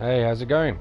Hey, how's it going?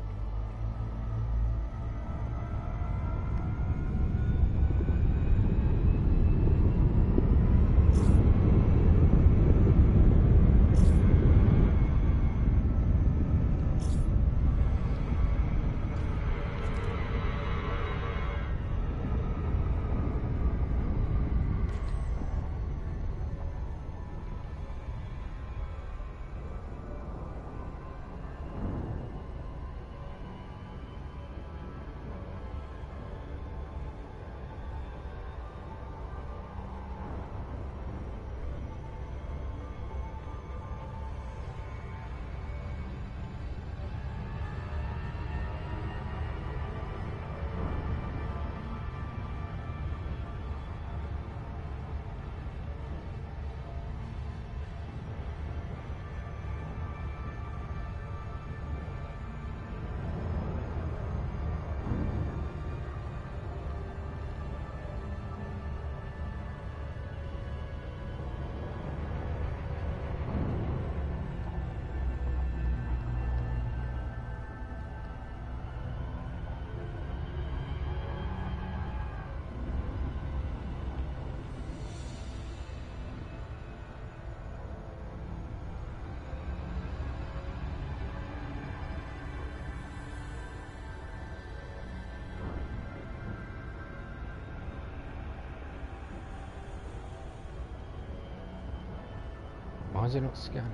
Why is it not scanning?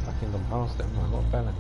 Fucking gone past it, haven't I? What a bellend.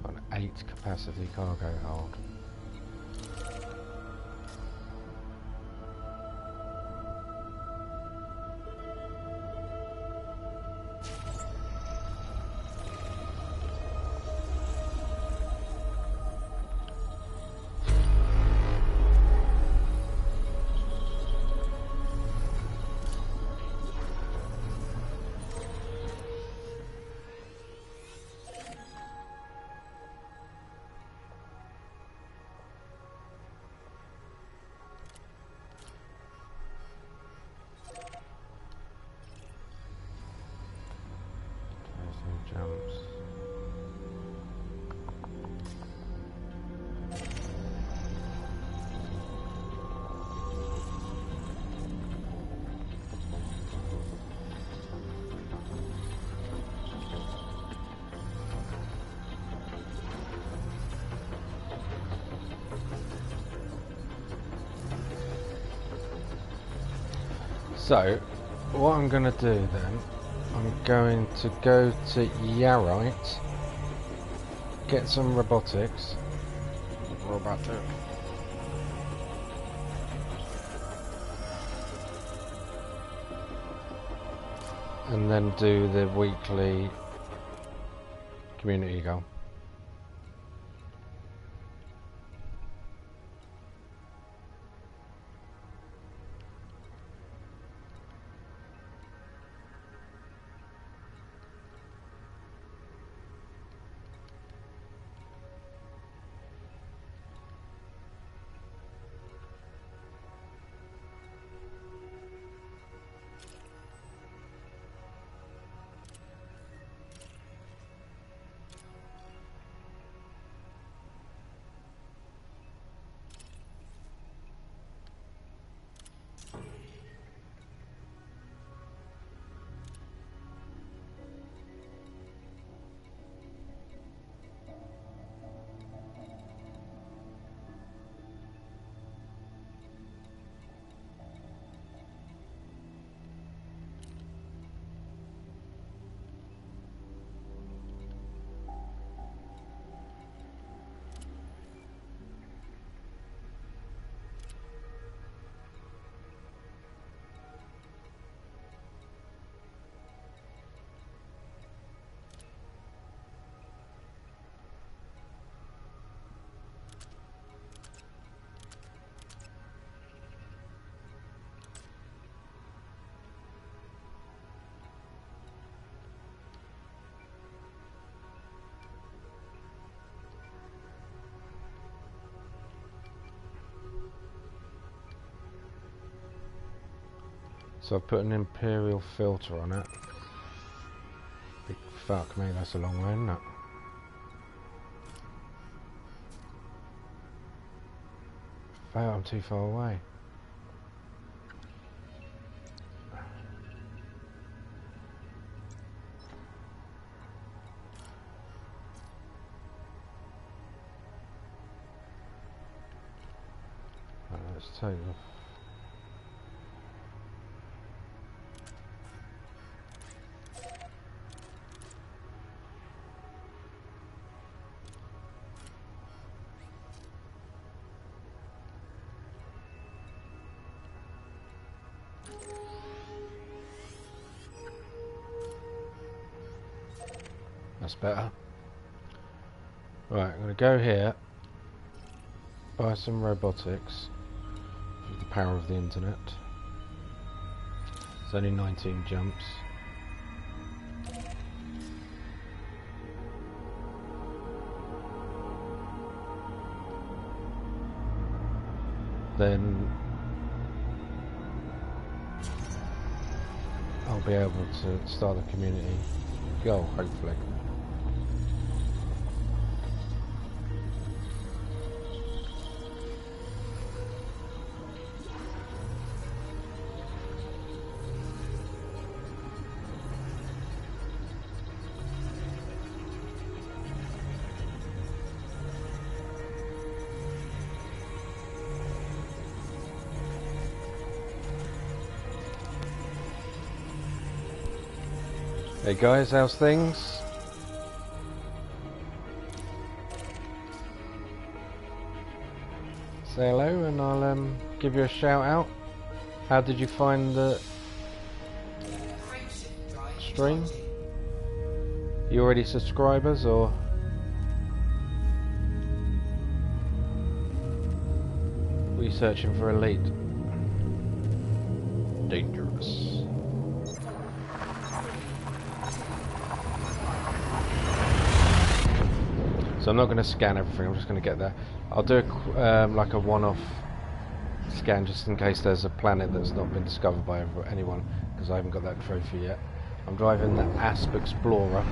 Got an 8 capacity cargo hold. Jumps. So, what I'm going to do then, I'm going to go to Yarite, get some robotics. Robotic. And then do the weekly community goal. So I've put an imperial filter on it. Big fuck me, that's a long way, isn't it? Oh, I'm too far away. Right, let's take off. That's better. Right, I'm going to go here, buy some robotics with the power of the internet. It's only 19 jumps. Then I'll be able to start a community goal, hopefully. Hey guys, how's things? Say hello and I'll give you a shout out. How did you find the stream? You already subscribers or? Were you searching for elite? Dangerous. So I'm not going to scan everything, I'm just going to get there. I'll do like a one-off scan just in case there's a planet that's not been discovered by anyone, because I haven't got that trophy yet. I'm driving the Asp Explorer.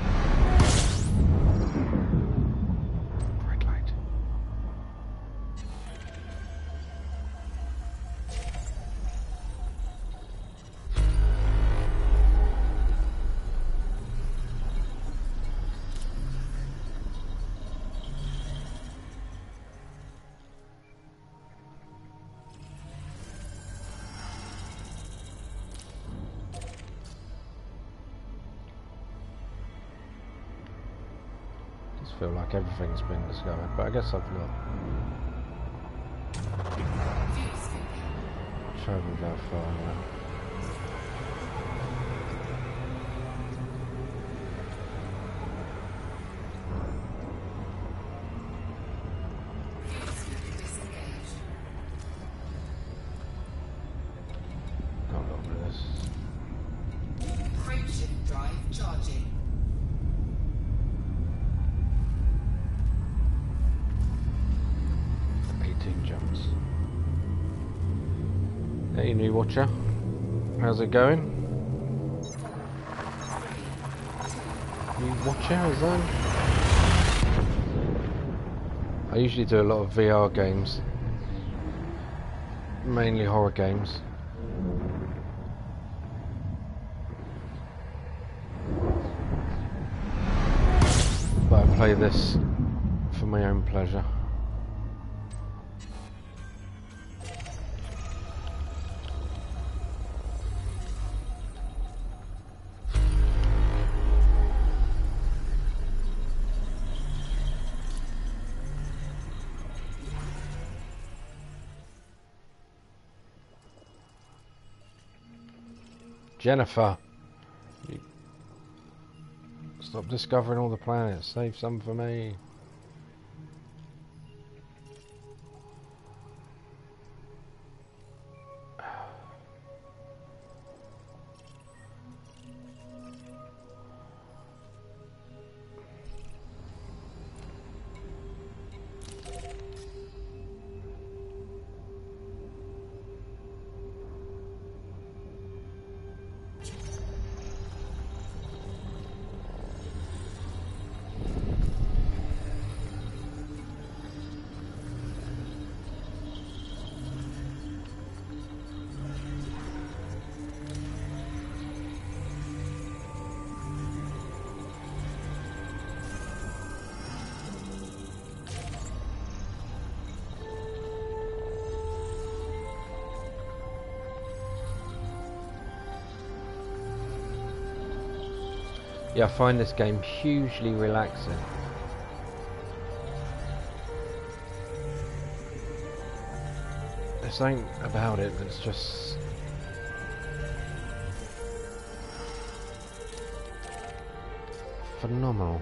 Bright light. Feel like everything's been discovered, but I guess I've not travelled that far now. Got a lot of this. Frameshift drive charging. 18 jumps. Hey new watcher, how's it going? New watcher, is that? I usually do a lot of VR games, mainly horror games. But I play this for my own pleasure. Jennifer, stop discovering all the planets, save some for me. Yeah, I find this game hugely relaxing. There's something about it that's just... phenomenal.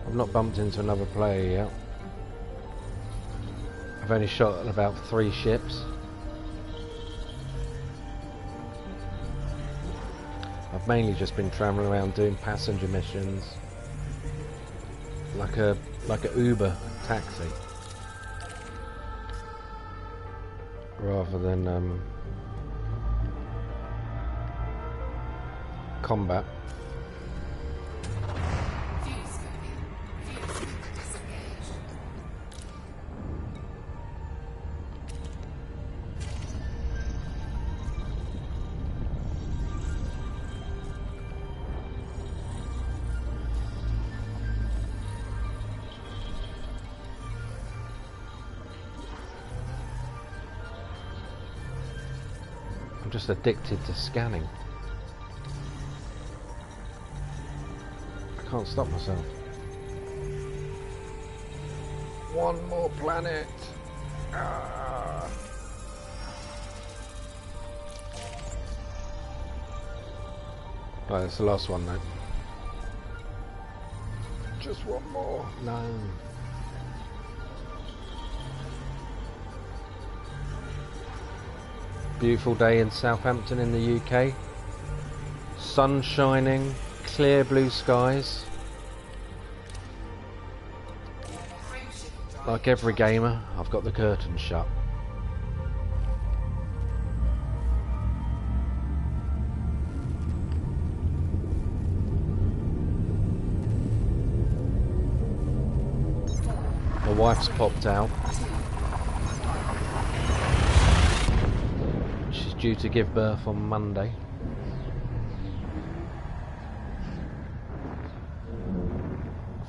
I've not bumped into another player yet. I've only shot at about 3 ships. I've mainly just been travelling around doing passenger missions, like a Uber taxi, rather than combat. I'm just addicted to scanning. I can't stop myself. One more planet. Ah. Right, that's the last one though. Just one more. No. Beautiful day in Southampton in the UK. Sun shining, clear blue skies. Like every gamer, I've got the curtains shut. My wife's popped out. She's due to give birth on Monday.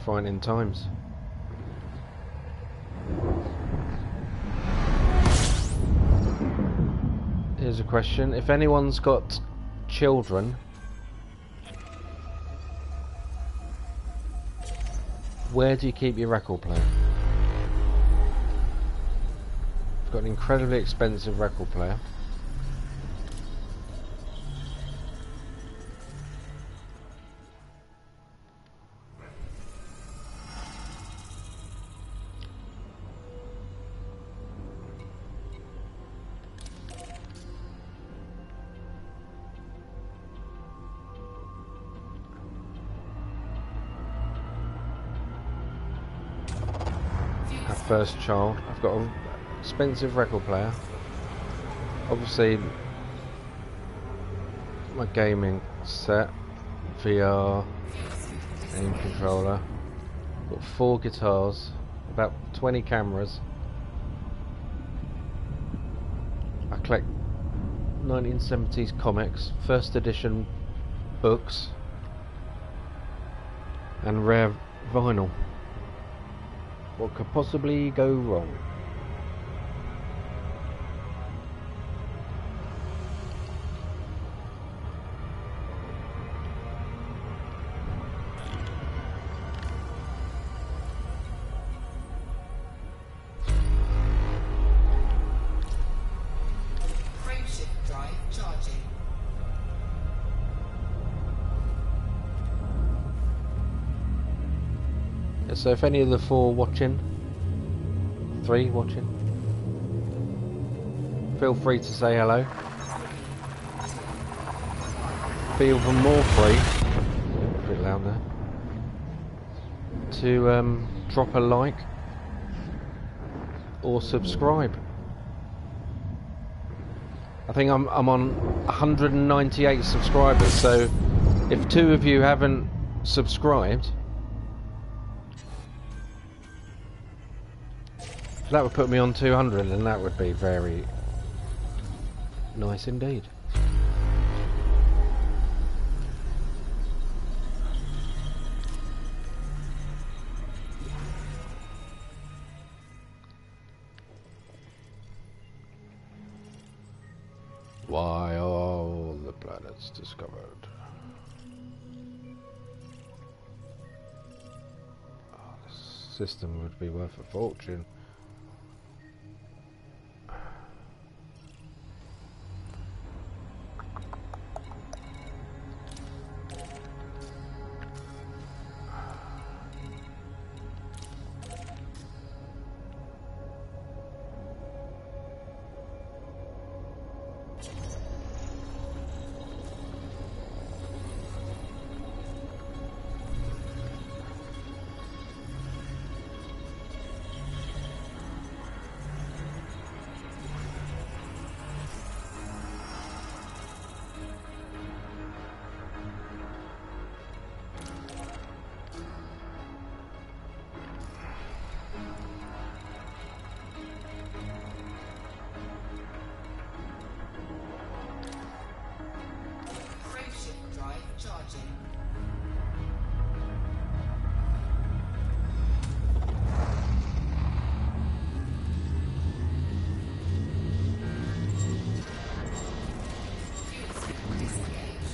Frightening times. Here's a question. If anyone's got children, where do you keep your record player? I've got an incredibly expensive record player. First child. I've got an expensive record player. Obviously, my gaming set, VR, aim controller. Got 4 guitars, about 20 cameras. I collect 1970s comics, first edition books, and rare vinyl. What could possibly go wrong? Reshaped drive charging. So if any of the 4 watching, 3 watching, feel free to say hello. Feel even more free, a bit loud there, to drop a like or subscribe. I think I'm on 198 subscribers, so if 2 of you haven't subscribed, that would put me on 200, and that would be very nice indeed. Why all the planets discovered? Oh, this system would be worth a fortune. Reshaped drive charging. Fuel cycle disengaged.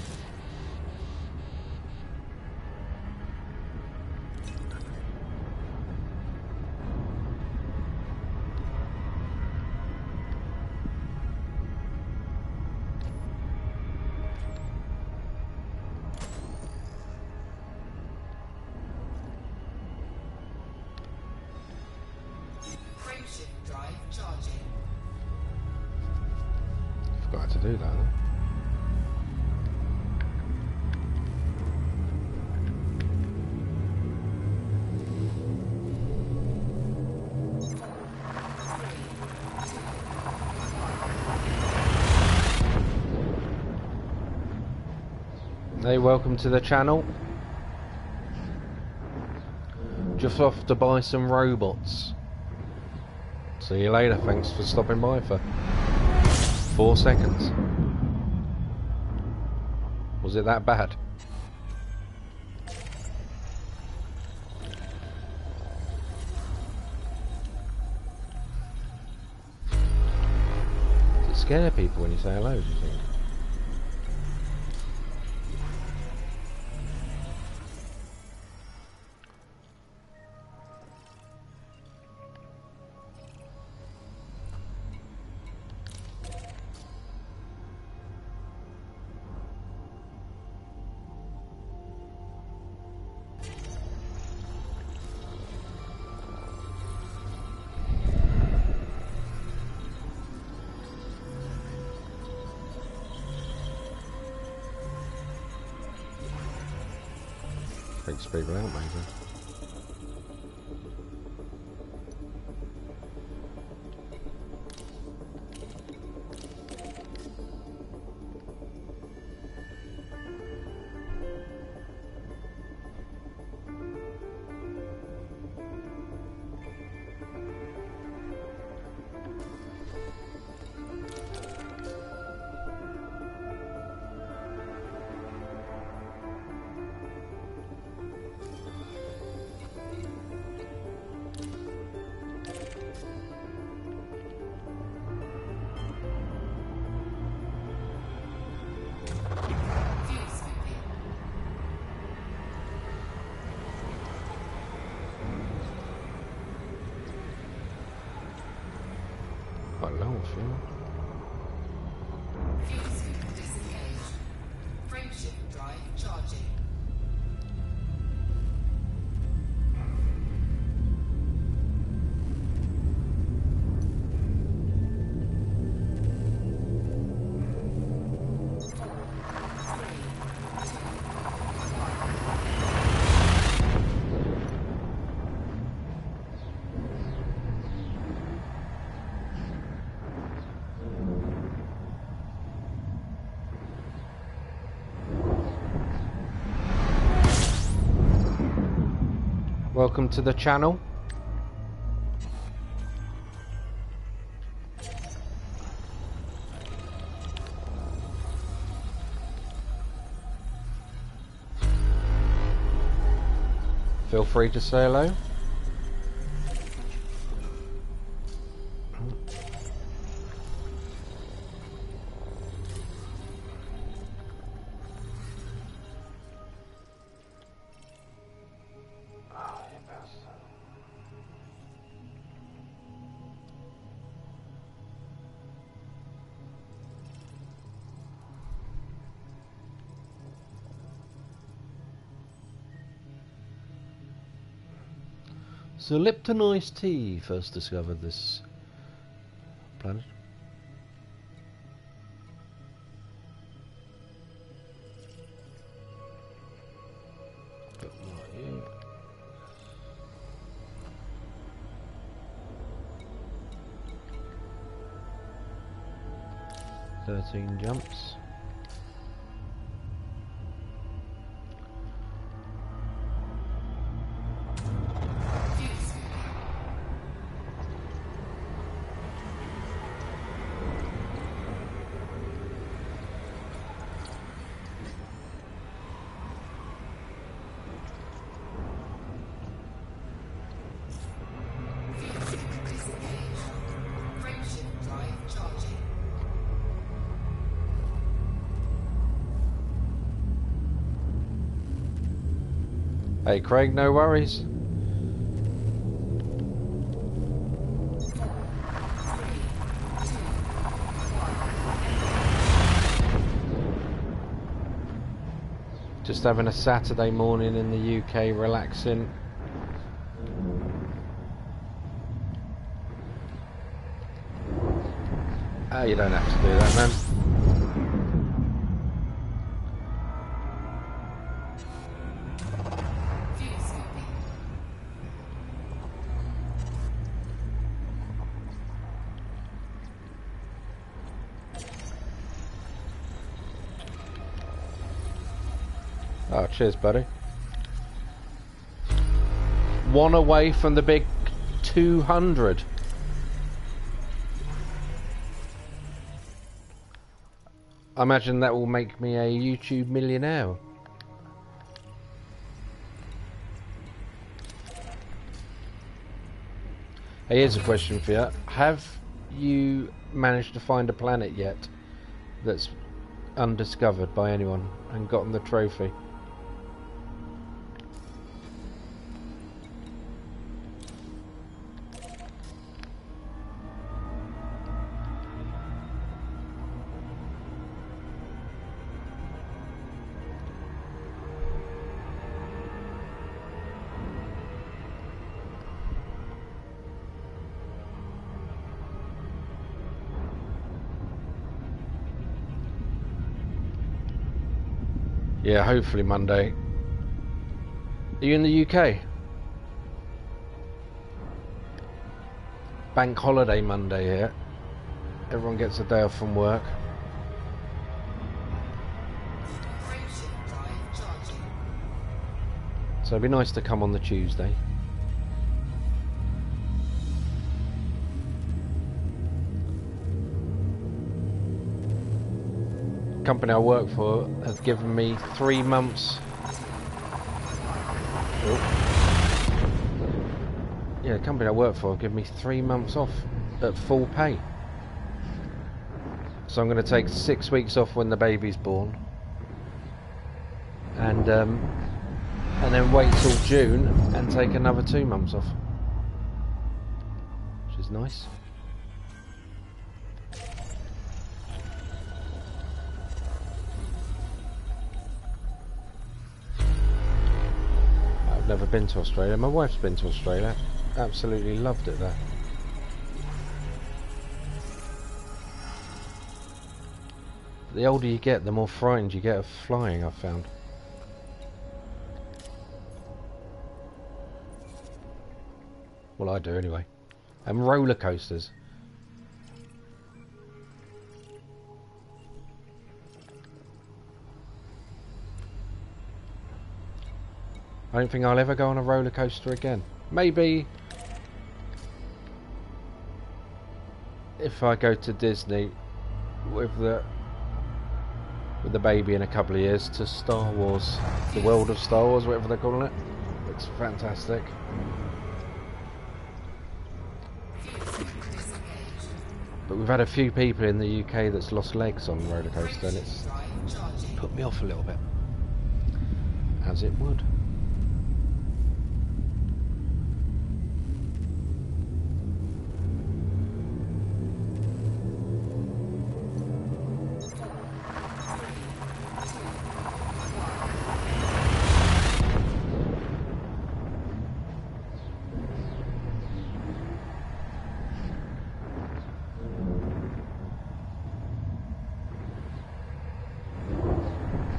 Frameshift drive charging. Forgot how to do that. Huh? Hey, welcome to the channel. Just off to buy some robots. See you later, thanks for stopping by for 4 seconds. Was it that bad? Does it scare people when you say hello, do you think? Freaks people out, maybe. Fuel smoking. Quite low, I feel. Fuel cycle disengaged. Frameshift drive charging. Welcome to the channel. Feel free to say hello. So Lipton iced tea first discovered this planet. But not you. 13 jumps. Hey Craig, no worries. Just having a Saturday morning in the UK, relaxing. Oh, you don't have to do that, man. Oh, cheers, buddy. One away from the big 200. I imagine that will make me a YouTube millionaire. Hey, here's a question for you. Have you managed to find a planet yet that's undiscovered by anyone and gotten the trophy? Yeah, hopefully Monday. Are you in the UK? Bank holiday Monday here. Everyone gets a day off from work. So it'd be nice to come on the Tuesday. Company I work for has given me 3 months. Yeah, the company I work for have given me 3 months off at full pay. So I'm going to take 6 weeks off when the baby's born, and then wait till June and take another 2 months off, which is nice. Never been to Australia. My wife's been to Australia. Absolutely loved it there. The older you get, the more frightened you get of flying, I've found. Well, I do anyway. And roller coasters. I don't think I'll ever go on a roller coaster again. Maybe if I go to Disney with the baby in a couple of years to Star Wars, the world of Star Wars, whatever they're calling it. It's fantastic. But we've had a few people in the UK that's lost legs on the roller coaster, and it's put me off a little bit, as it would.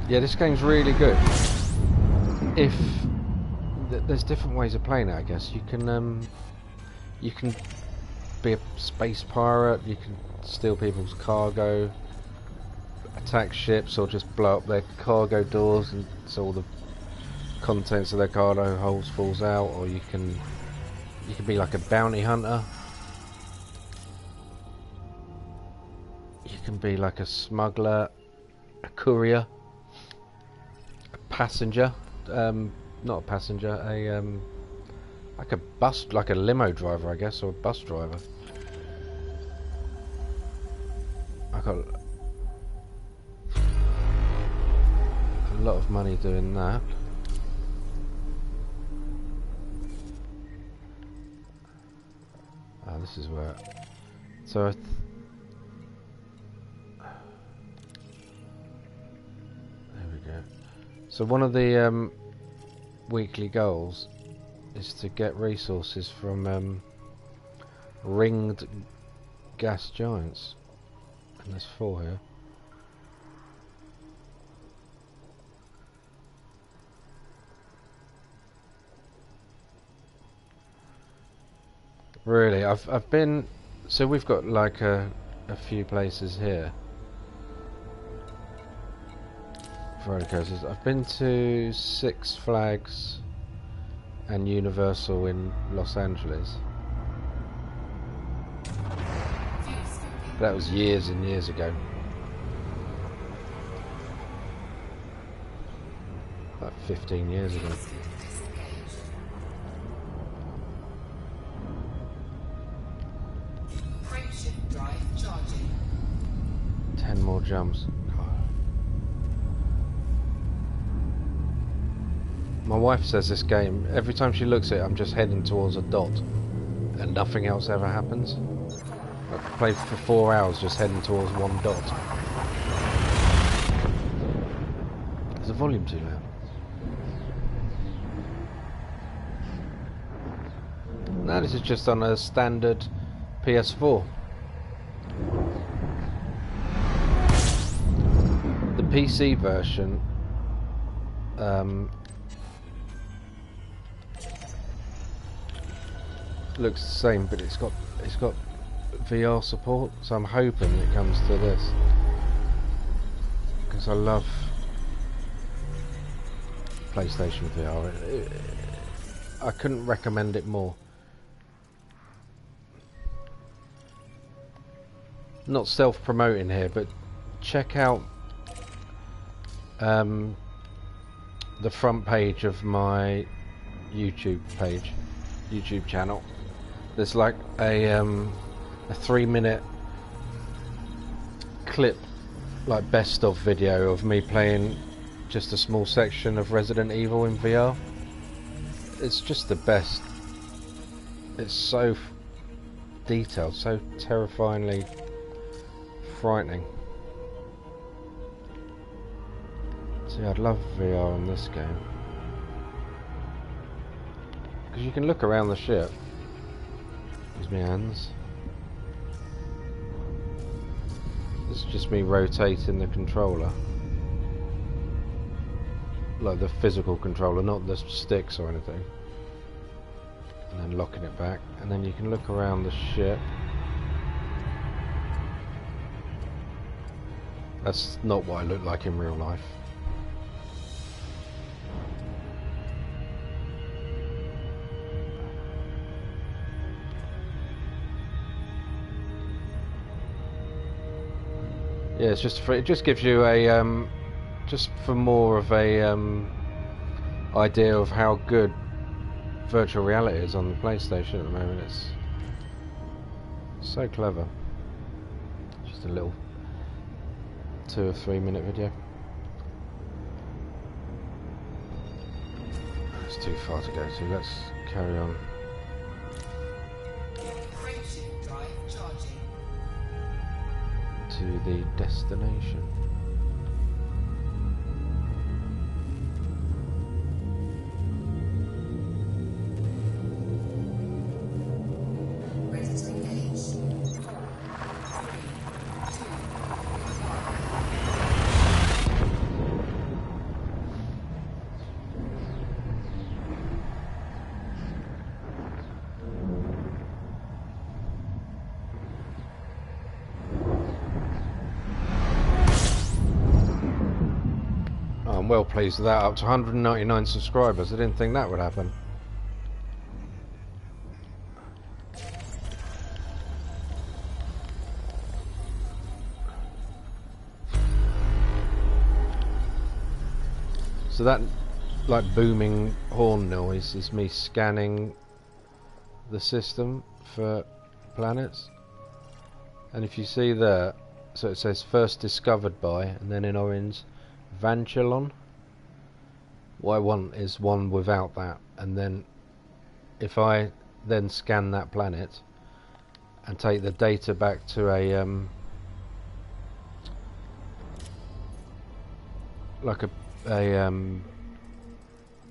Yeah, this game's really good. If there's different ways of playing it, I guess you can be a space pirate. You can steal people's cargo, attack ships, or just blow up their cargo doors, and so all the contents of their cargo holds falls out. Or you can be like a bounty hunter. You can be like a smuggler, a courier, a passenger. Not a passenger, like a bus, like a limo driver, I guess, or a bus driver. I got a lot of money doing that. Ah, this is where. So there we go. So one of the weekly goals is to get resources from ringed gas giants, and there's 4 here. Really, I've been. So we've got like a few places here. Roller coasters. I've been to Six Flags and Universal in Los Angeles. That was years and years ago. Like 15 years ago. Frameshift drive charging. 10 more jumps. My wife says this game, every time she looks at it, I'm just heading towards a dot, and nothing else ever happens. I played for 4 hours just heading towards one dot. Is the volume too loud? No, this is just on a standard PS4. The PC version looks the same, but it's got VR support, so I'm hoping it comes to this, because I love PlayStation VR. I couldn't recommend it more. Not self-promoting here, but check out the front page of my YouTube channel. There's like a 3-minute clip, like best of video of me playing just a small section of Resident Evil in VR. It's just the best. It's so detailed, so terrifyingly frightening. See, I'd love VR on this game, because you can look around the ship. Use my hands. This is just me rotating the controller, like the physical controller, not the sticks or anything, and then locking it back, and then you can look around the ship. That's not what I look like in real life. Yeah, it's just it just gives you a just for more of a idea of how good virtual reality is on the PlayStation at the moment. It's so clever. Just a little 2 or 3 minute video. It's too far to go to. Let's carry on. Frameshift drive charging. To the destination. Ready to engage. 3, 2, 1. I'm well pleased with that. Up to 199 subscribers. I didn't think that would happen. So that like booming horn noise is me scanning the system for planets. And if you see there, so it says first discovered by, and then in orange, Vanchelon. What I want is one without that, and then if I then scan that planet and take the data back to a like a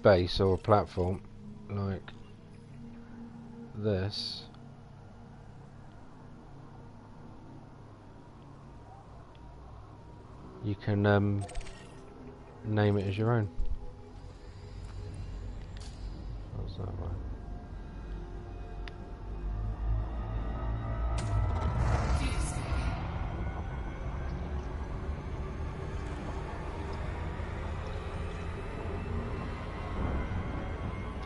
base or a platform like this, you can name it as your own. How's that right?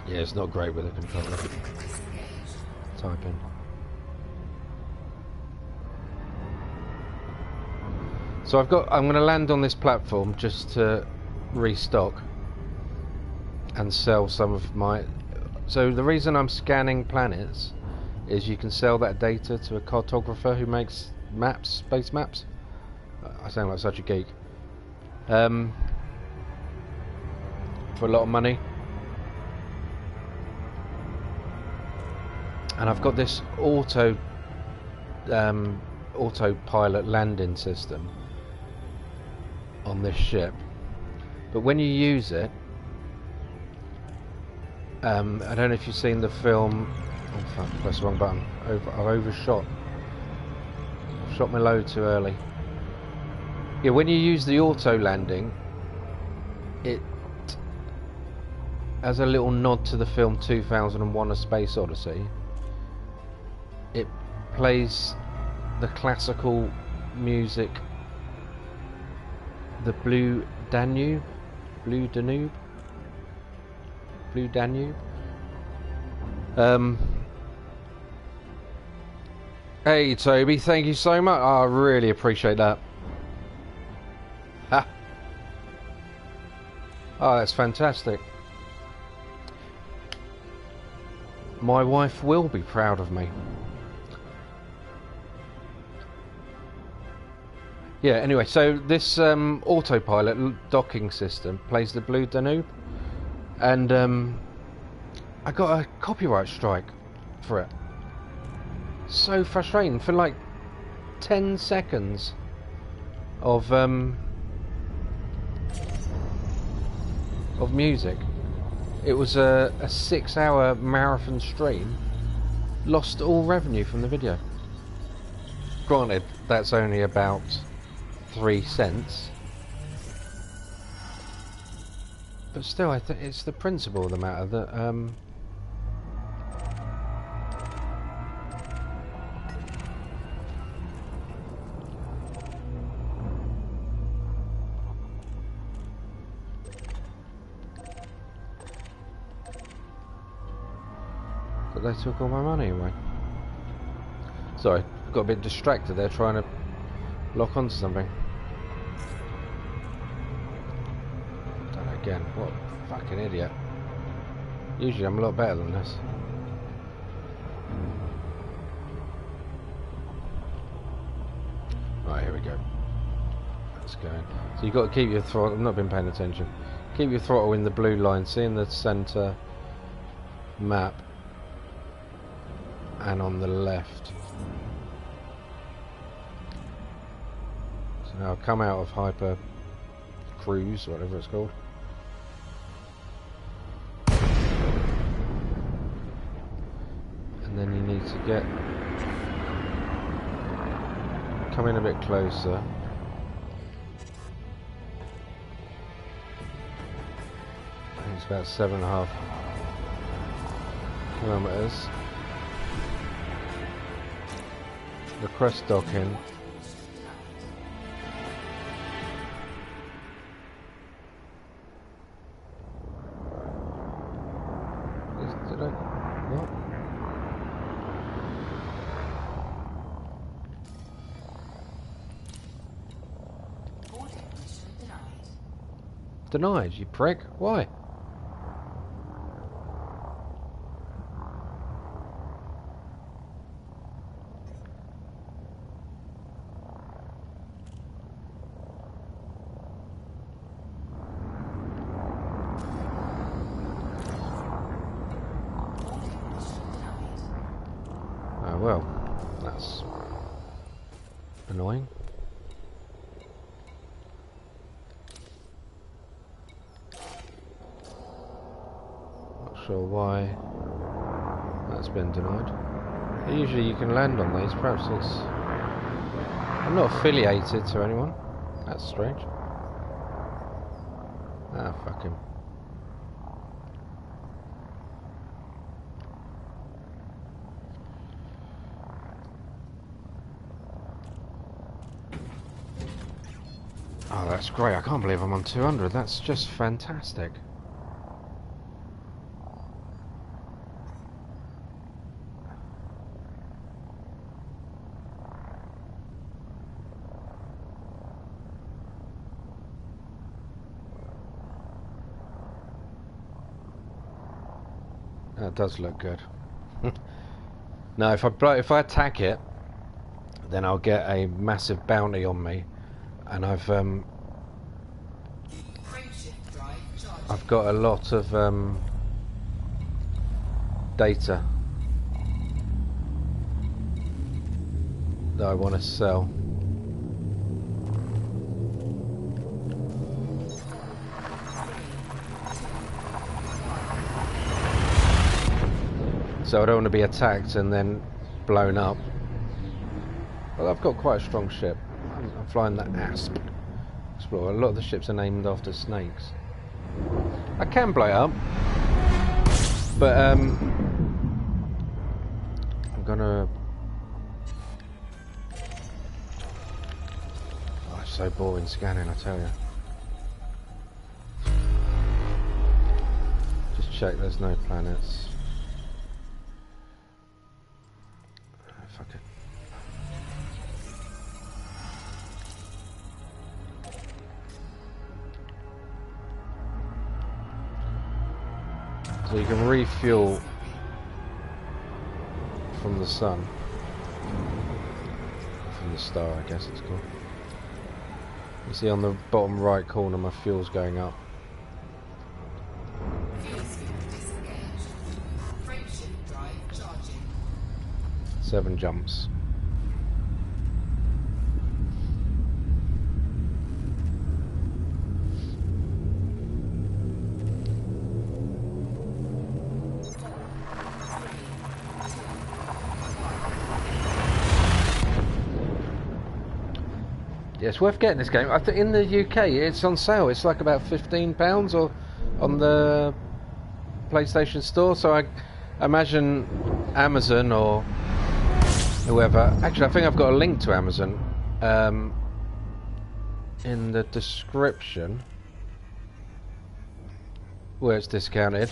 Yeah, it's not great with a controller. Typing. So I'm going to land on this platform just to restock and sell some of my. So the reason I'm scanning planets is you can sell that data to a cartographer who makes maps, space maps. I sound like such a geek. For a lot of money. And I've got this autopilot landing system on this ship, but when you use it, I don't know if you've seen the film. Oh fuck! Press the wrong button. I've overshot. Shot my load too early. Yeah, when you use the auto landing, it as a little nod to the film 2001: A Space Odyssey. It plays the classical music, the Blue Danube. Hey Toby, thank you so much. I really appreciate that. Ha. Oh, that's fantastic. My wife will be proud of me. Yeah, anyway, so this autopilot docking system plays the Blue Danube, and I got a copyright strike for it. So frustrating. For like 10 seconds of music. It was a 6-hour marathon stream. Lost all revenue from the video. Granted, that's only about 3 cents, but still, I think it's the principle of the matter that that they took all my money away. Sorry, got a bit distracted there trying to lock onto something. Done it again. What a fucking idiot. Usually I'm a lot better than this. Right, here we go. Let's go. So you've got to keep your throttle. I've not been paying attention. Keep your throttle in the blue line. See in the centre map. And on the left. So now I'll come out of hyper cruise, whatever it's called. And then you need to come in a bit closer. I think it's about 7.5 kilometers. Request docking. Denied, you prick. Why? Oh well, that's annoying. Sure why that's been denied. Usually you can land on these, perhaps it's... I'm not affiliated to anyone. That's strange. Ah, fuck him. Oh, that's great. I can't believe I'm on 200. That's just fantastic. That does look good. Now, if I attack it, then I'll get a massive bounty on me, and I've got a lot of data that I want to sell. So I don't want to be attacked and then blown up. Well, I've got quite a strong ship. I'm flying the Asp Explorer. A lot of the ships are named after snakes. I can blow it up, but I'm gonna... Oh, it's so boring scanning, I tell you. Just check there's no planets. Fuck it. So you can refuel from the sun, from the star, I guess it's called. You see on the bottom right corner my fuel's going up. Frameshift drive charging. 7 jumps. Yeah, it's worth getting this game. I think in the UK it's on sale. It's like about £15 or on the PlayStation Store. So I imagine Amazon or whoever. Actually, I think I've got a link to Amazon in the description where it's discounted.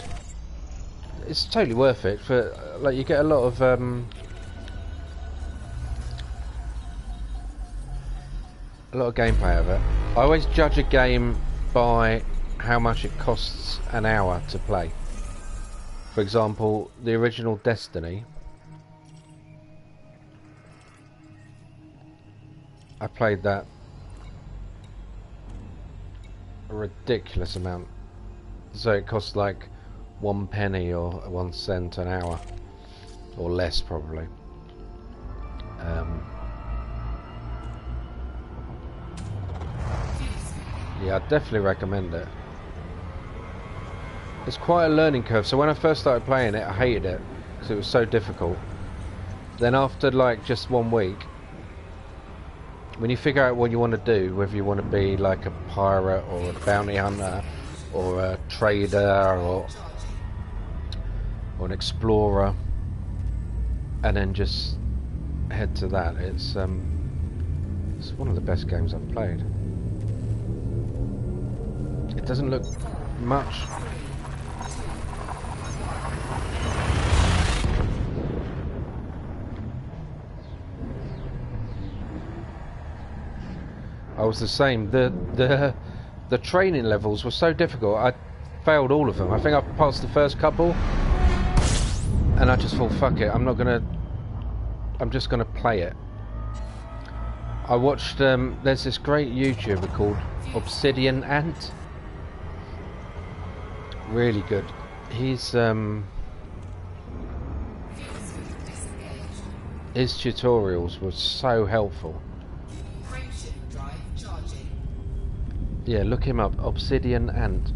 It's totally worth it. For like, you get a lot of gameplay of it. I always judge a game by how much it costs an hour to play. For example, the original Destiny, I played that a ridiculous amount. So it cost like 1 penny or 1 cent an hour, or less probably. Yeah, I'd definitely recommend it. It's quite a learning curve. So when I first started playing it, I hated it because it was so difficult. Then after like just 1 week, when you figure out what you want to do, whether you want to be like a pirate or a bounty hunter or a trader or an explorer, and then just head to that, it's one of the best games I've played. It doesn't look much. I was the same. The the training levels were so difficult. I failed all of them. I think I passed the first couple, and I just thought, fuck it, I'm just gonna play it. I watched, there's this great YouTuber called Obsidian Ant. Really good. He's, his tutorials were so helpful. Frameshift drive charging. Yeah, look him up, Obsidian Ant.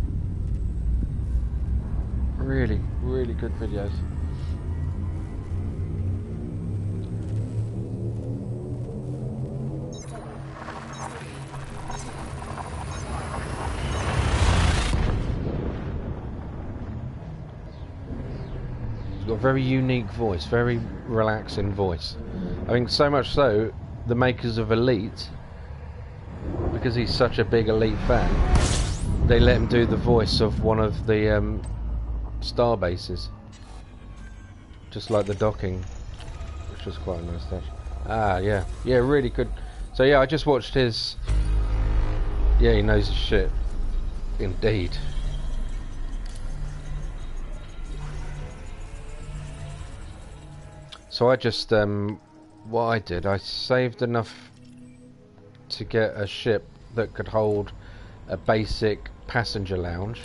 Really, really good videos. He's got a very unique voice, very relaxing voice. I think so much so, the makers of Elite, because he's such a big Elite fan, they let him do the voice of one of the star bases, just like the docking, which was quite a nice touch. Ah, yeah, really good. So yeah, I just watched his. Yeah, he knows his shit, indeed. So I just what I did, I saved enough to get a ship that could hold a basic passenger lounge.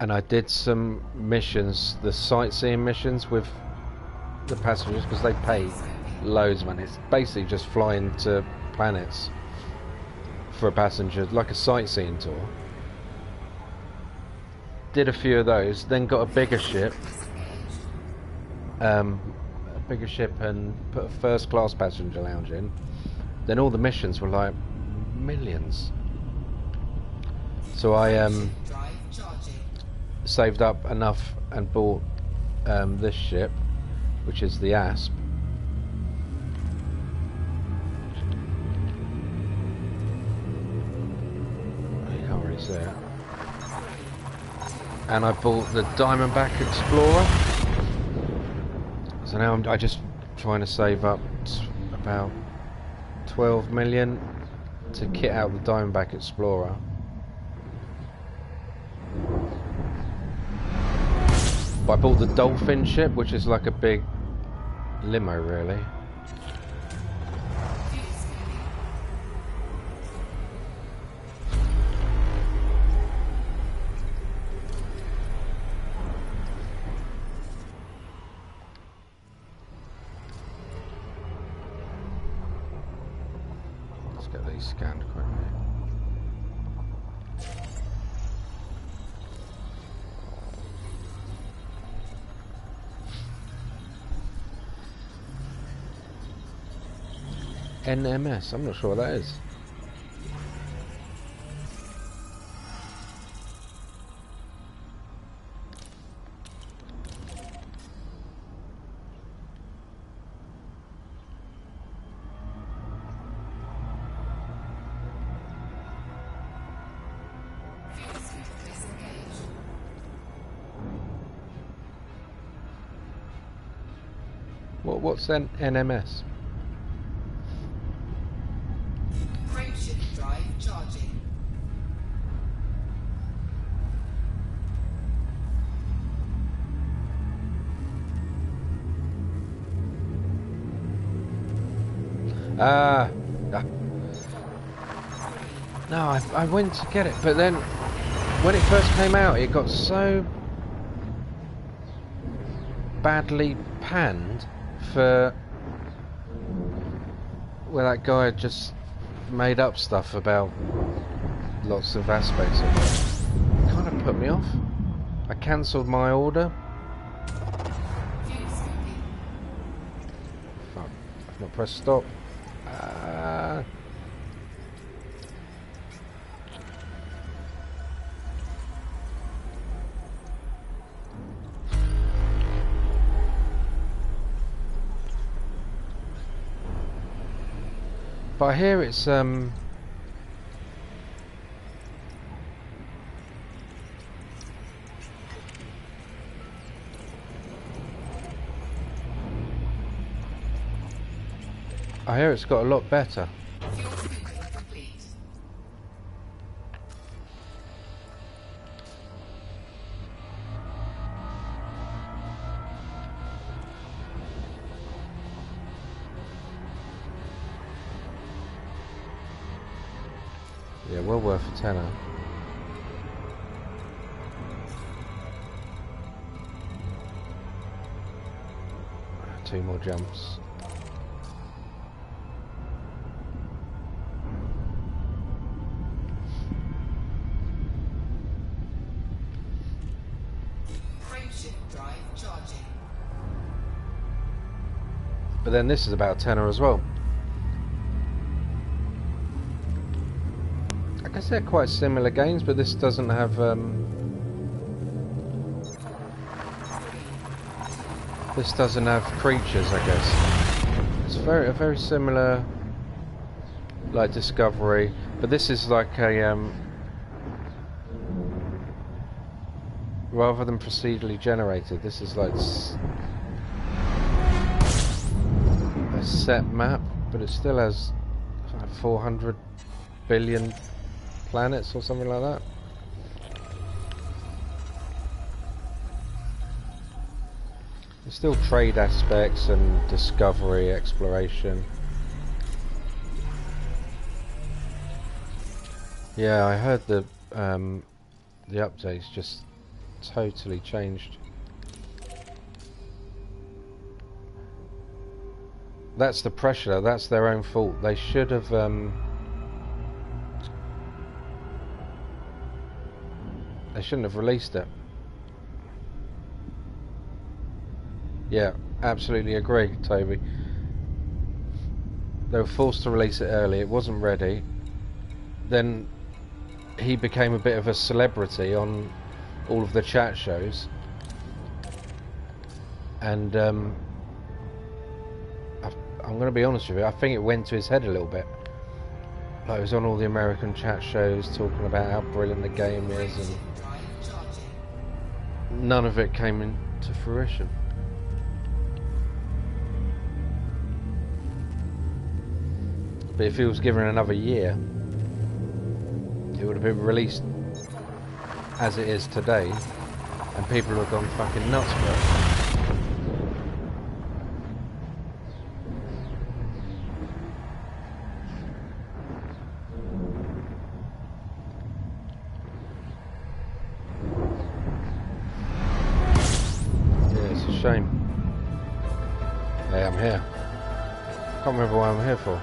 And I did some missions, the sightseeing missions with the passengers, because they pay loads of money. It's basically just flying to planets for a passenger, like a sightseeing tour. Did a few of those, then got a bigger ship. And put a first class passenger lounge in. Then all the missions were like millions. So I saved up enough and bought this ship, which is the Asp. You can't really see it. And I bought the Diamondback Explorer. So now I'm just trying to save up about 12 million to kit out the Diamondback Explorer. But I bought the Dolphin ship, which is like a big limo, really. Let's get these scanned quickly. NMS, I'm not sure what that is. What's NMS? Frameshift drive charging. No, I went to get it, but then when it first came out, it got so badly panned for where that guy just made up stuff about lots of aspects of it. It kind of put me off. I cancelled my order. Fuck, I've not pressed stop. But I hear it's I hear it's got a lot better. Fuel filling complete. Yeah, well worth a tenner. Two more jumps. Frameshift drive charging. But then this is about a tenner as well. I guess they're quite similar games, but this doesn't have this doesn't have creatures, I guess. It's a very similar, like Discovery, but this is like a rather than procedurally generated. This is like a set map, but it still has like 400 billion planets or something like that. There's still trade aspects and discovery, exploration. Yeah, I heard the updates just totally changed. That's the pressure. That's their own fault. They should have. They shouldn't have released it. Yeah, absolutely agree, Toby. They were forced to release it early. It wasn't ready. Then he became a bit of a celebrity on all of the chat shows, and I'm going to be honest with you. I think it went to his head a little bit. Like, he was on all the American chat shows talking about how brilliant the game is, and none of it came into fruition. But if he was given another year, it would have been released as it is today, and people would have gone fucking nuts for it. Yeah, it's a shame. Hey, I'm here. Can't remember why I'm here for.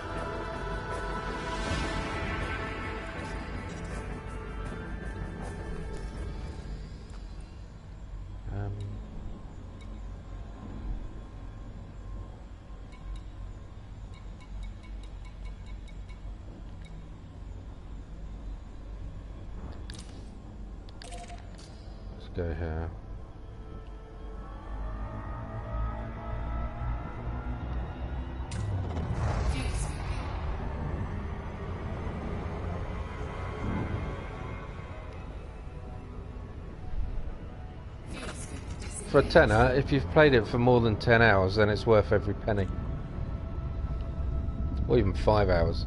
Go here. For a tenner, if you've played it for more than 10 hours, then it's worth every penny. Or even 5 hours.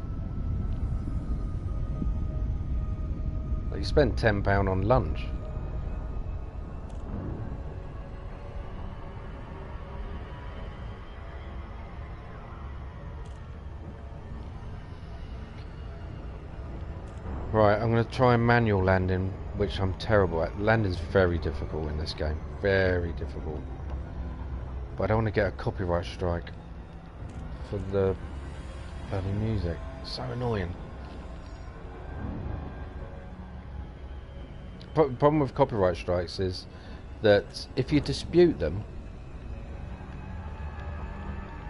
Like, you spend £10 on lunch. Right, I'm going to try manual landing, which I'm terrible at. Landing's very difficult in this game. Very difficult. But I don't want to get a copyright strike for the bloody music. It's so annoying. Problem with copyright strikes is that if you dispute them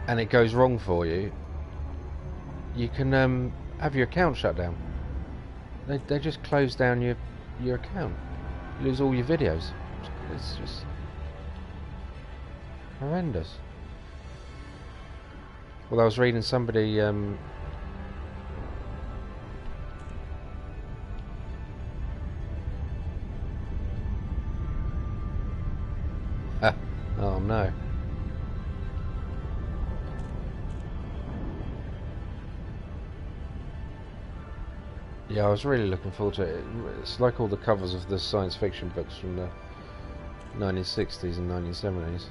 and it goes wrong for you, you can have your account shut down. They just close down your account. You lose all your videos. It's just horrendous. Well, I was reading somebody oh no. Yeah, I was really looking forward to it. It's like all the covers of the science fiction books from the 1960s and 1970s.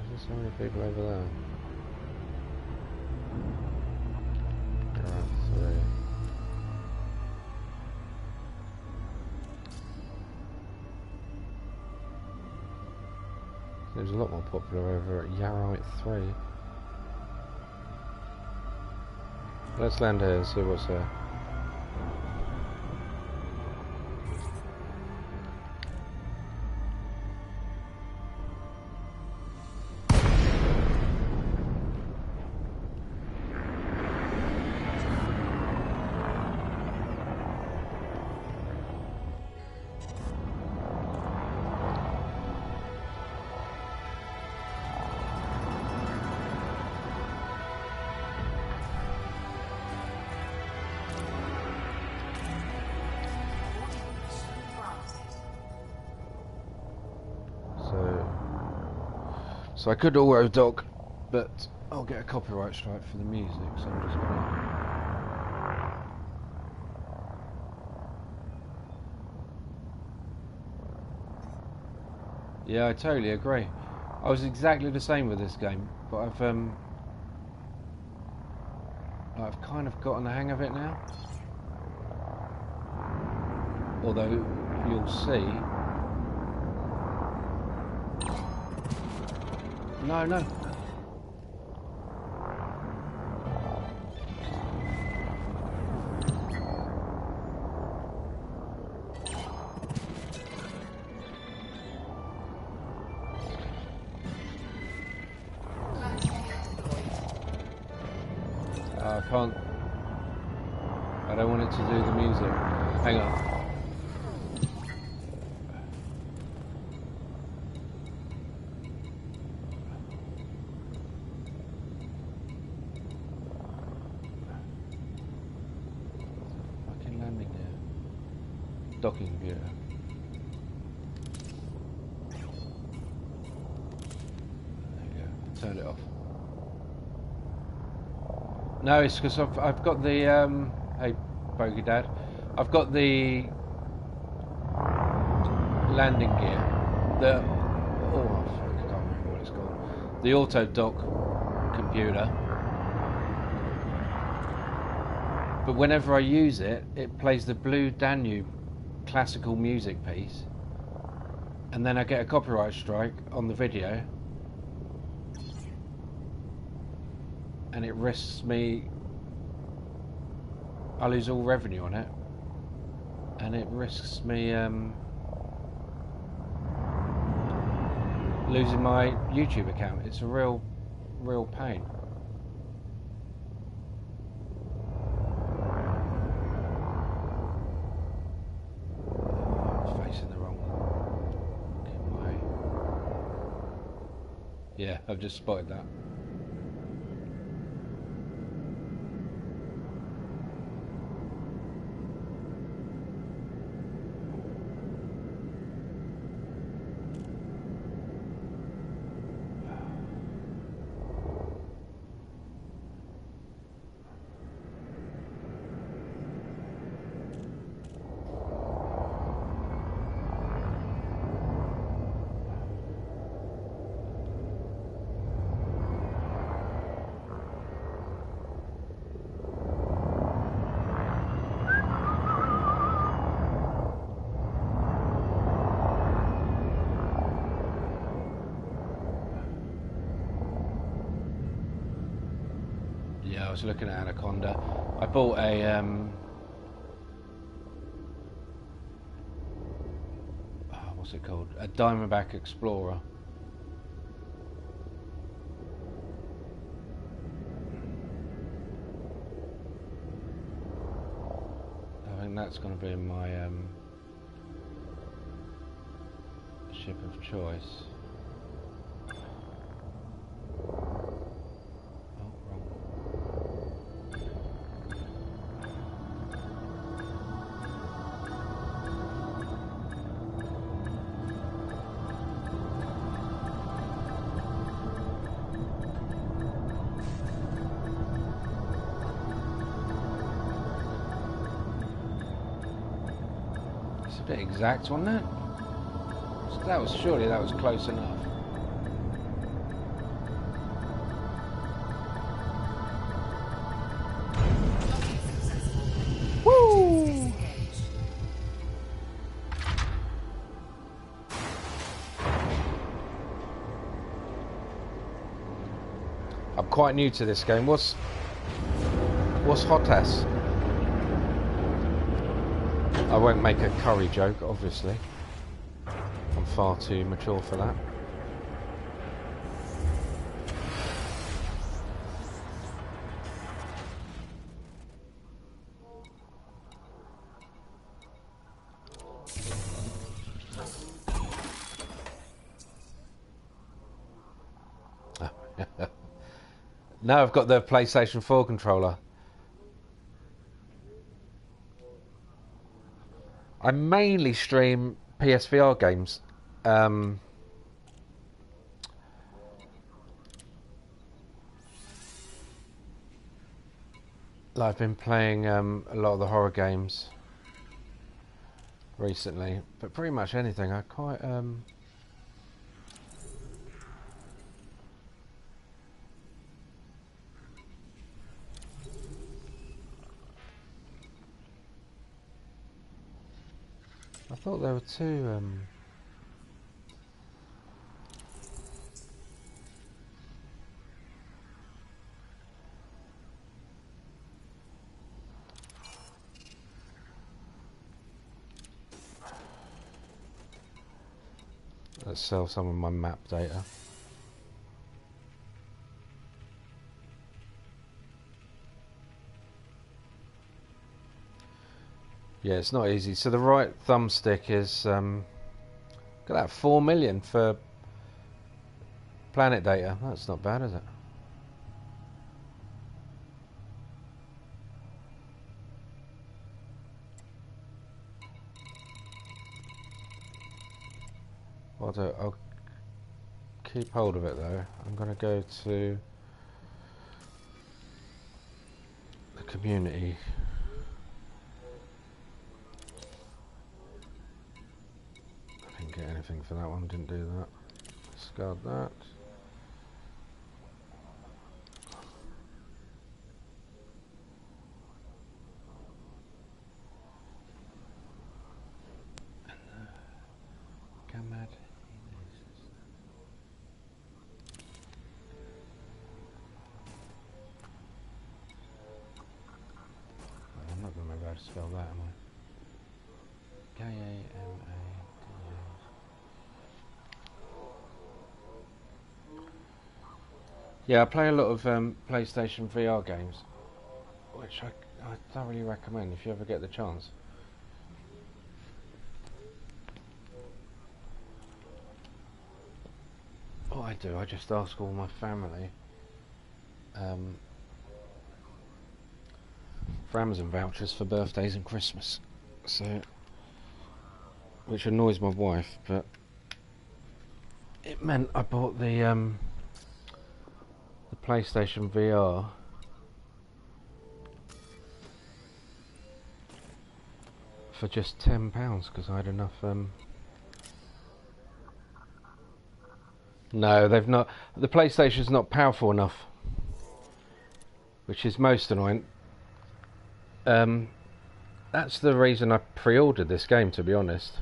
There's so many people over there. It was a lot more popular over at Yarite 3. Let's land here and see what's there. So I could auto dock, but I'll get a copyright strike for the music, so I'm just gonna... Yeah, I totally agree. I was exactly the same with this game, but I've kind of gotten the hang of it now. Although you'll see. No, no. I can't. I don't want it to do the music. Hang on. Docking computer. There you go. Turned it off. No, it's because I've got the hey, Bogey Dad. I've got the landing gear. The I can't remember what it's called. The auto dock computer. But whenever I use it, it plays the Blue Danube classical music piece, and then I get a copyright strike on the video, and it risks me, I lose all revenue on it, and it risks me losing my YouTube account. It's a real pain. Yeah, I've just spotted that. Yeah, I was looking at Anaconda. I bought a what's it called? A Diamondback Explorer. I think that's going to be my ship of choice. Bit exact, wasn't it? So that was close enough. Woo! I'm quite new to this game. What's hotas? I won't make a curry joke, obviously. I'm far too mature for that. Now I've got the PlayStation 4 controller. I mainly stream PSVR games. I've been playing a lot of the horror games recently, but pretty much anything. I quite I thought there were two. Let's sell some of my map data. Yeah, it's not easy. So the right thumbstick is look at that, 4 million for planet data. That's not bad, is it? I'll keep hold of it though. I'm going to go to the community. I didn't get anything for that one, didn't do that. Discard that. I'm not going to remember how to spell that, am I? K-A-M-A-D-S. Yeah, I play a lot of PlayStation VR games, which I thoroughly recommend if you ever get the chance. What I do, I just ask all my family for Amazon vouchers for birthdays and Christmas, so, which annoys my wife, but it meant I bought the PlayStation VR for just £10 because I had enough. No, they've not. The PlayStation's not powerful enough, which is most annoying. That's the reason I pre-ordered this game, to be honest.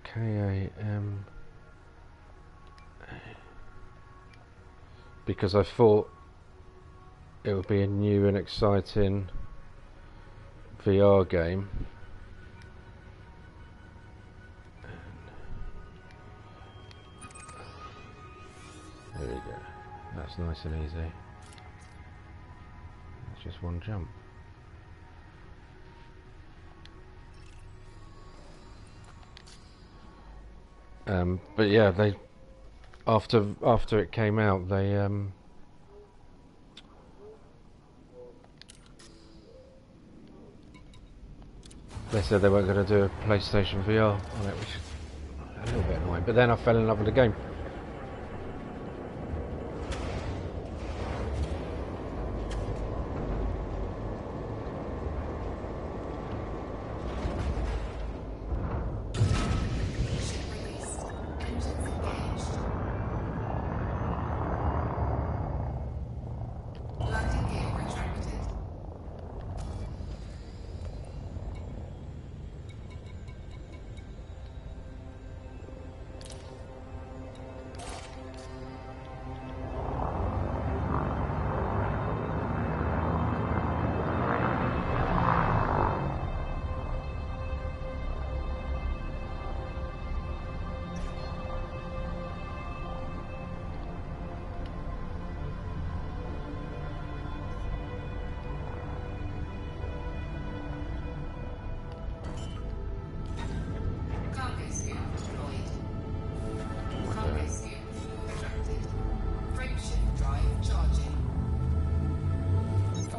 K-A-M, because I thought it would be a new and exciting VR game. There we go. That's nice and easy. That's just one jump. But yeah, they after it came out, they said they weren't going to do a PlayStation VR on it, which is a little bit annoying. But then I fell in love with the game.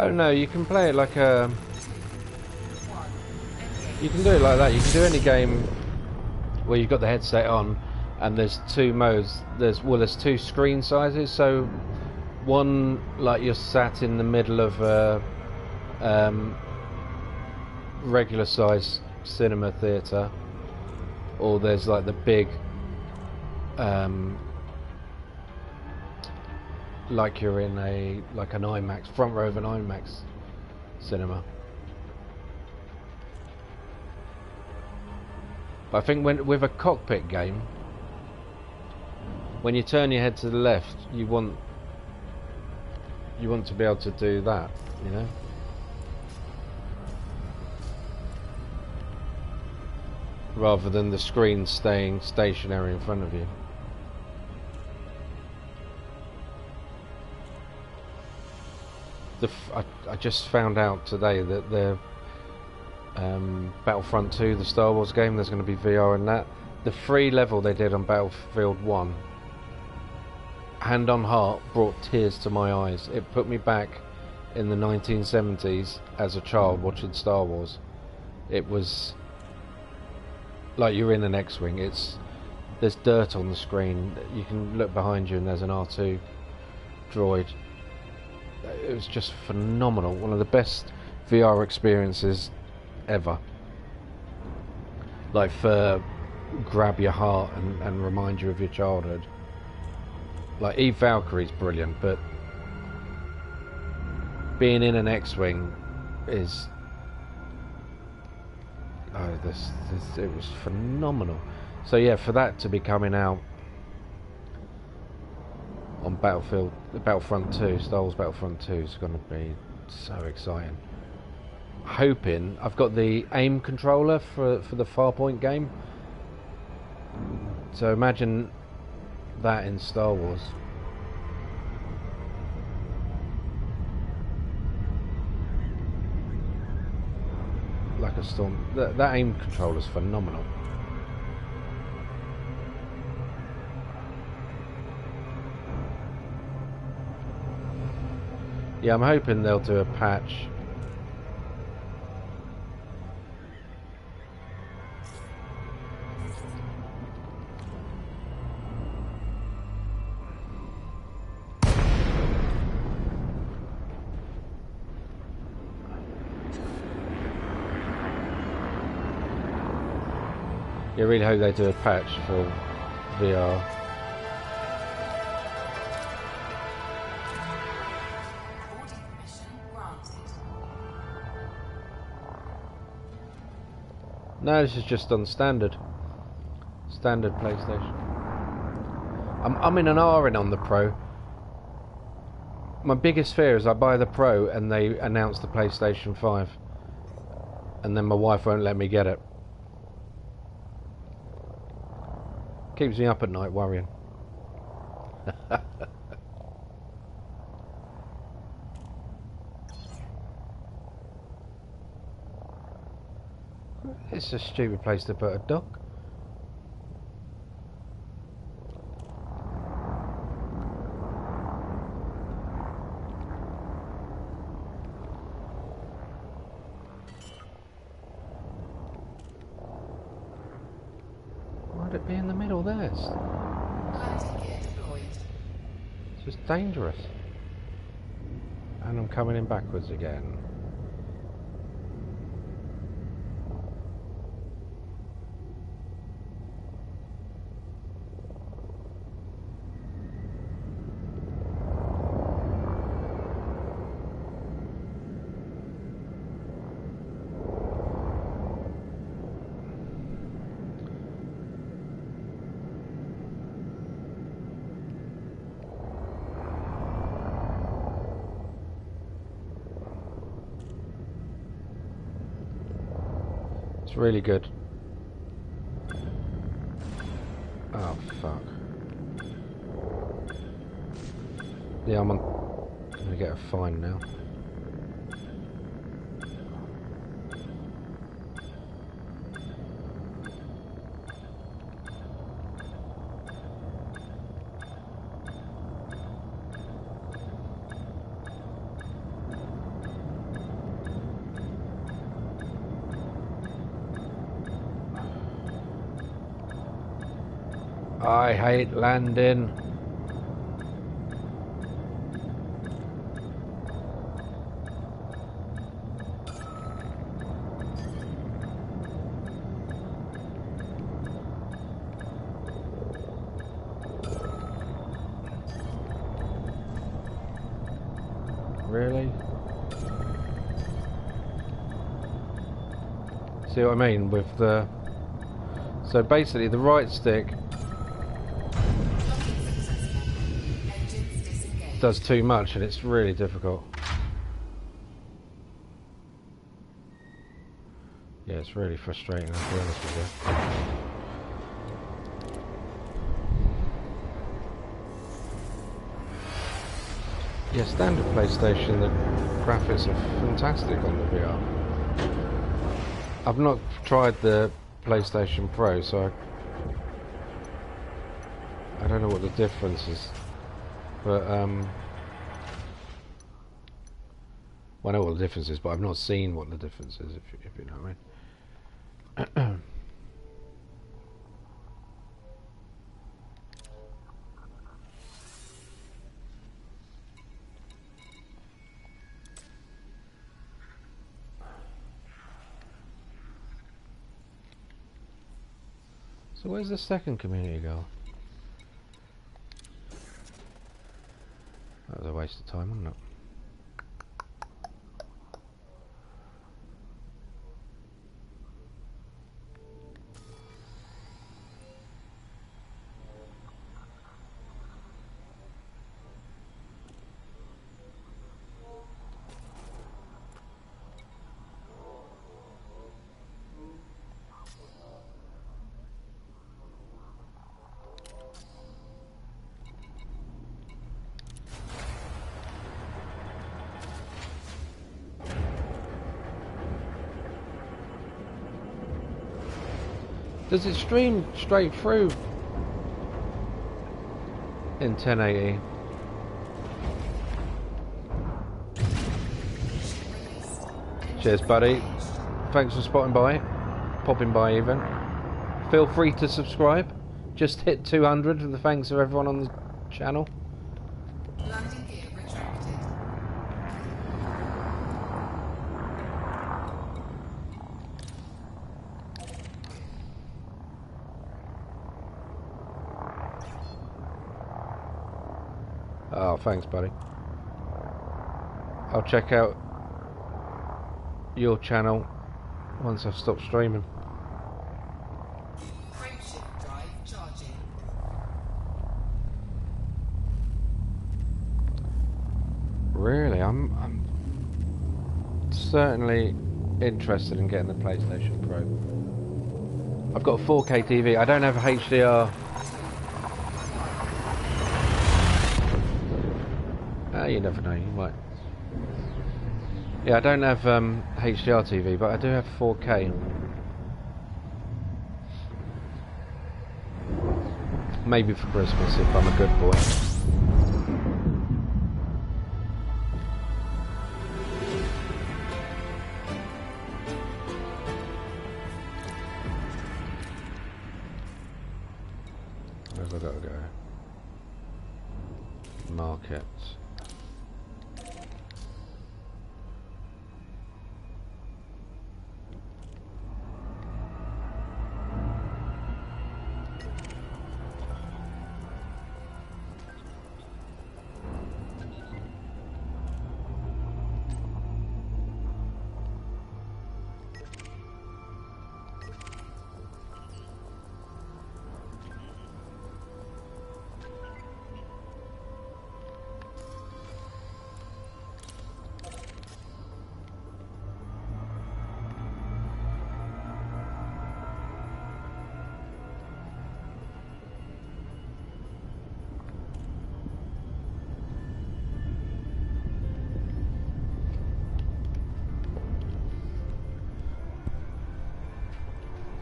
Oh no, you can play it like a. 1. You Engage. can do it like that. You can do any game where you've got the headset on, and there's two modes. There's two screen sizes. So one like you're sat in the middle of a regular size cinema theatre, or there's like the big like you're in an IMAX, front row of an IMAX cinema. But I think with a cockpit game, when you turn your head to the left, you want to be able to do that, you know. Rather than the screen staying stationary in front of you. I just found out today that the Battlefront 2, the Star Wars game, there's going to be VR in that. The free level they did on Battlefield 1, hand on heart, brought tears to my eyes. It put me back in the 1970s as a child watching Star Wars. It was like you're in an X-Wing. There's dirt on the screen. You can look behind you and there's an R2 droid. It was just phenomenal. One of the best VR experiences ever. Like grab your heart and remind you of your childhood. Like Eve Valkyrie's brilliant, but being in an X-Wing is it was phenomenal. So yeah, for that to be coming out on Battlefront 2, Star Wars Battlefront 2 is going to be so exciting. Hoping I've got the aim controller for the Farpoint game, so imagine that in Star Wars. Like a storm. That aim controller is phenomenal. Yeah, I'm hoping they'll do a patch. Yeah, I really hope they do a patch for VR. Boarding permission granted. No, this is just on standard PlayStation. I'm in an R in on the Pro. My biggest fear is I buy the Pro and they announce the PlayStation 5, and then my wife won't let me get it. Keeps me up at night worrying. It's a stupid place to put a dock. Why'd it be in the middle there? Landing gear deployed. It's just dangerous. And I'm coming in backwards again. It's really good. Oh fuck. Yeah, I'm gonna get a fine now. I hate landing. Really? See what I mean with the... So basically the right stick does too much and it's really difficult. Yeah, it's really frustrating, I'll be honest with you. Yeah, standard PlayStation, the graphics are fantastic on the VR. I've not tried the PlayStation Pro, so I don't know what the difference is. But, well, I know what the difference is, but I've not seen what the difference is, if you know what I mean. So where's the second community go? That was a waste of time, wasn't it? Does it stream straight through in 1080? Cheers, buddy. Thanks for popping by even. Feel free to subscribe. Just hit 200 and the thanks of everyone on the channel. Landing gear retracted. Oh, thanks, buddy. I'll check out your channel once I've stopped streaming. Frameshift drive charging. Really, I'm certainly interested in getting the PlayStation Pro. I've got a 4K TV. I don't have HDR. You never know, you might. Yeah, I don't have HDR TV, but I do have 4K. Maybe for Christmas if I'm a good boy. Where's I gotta go? Market.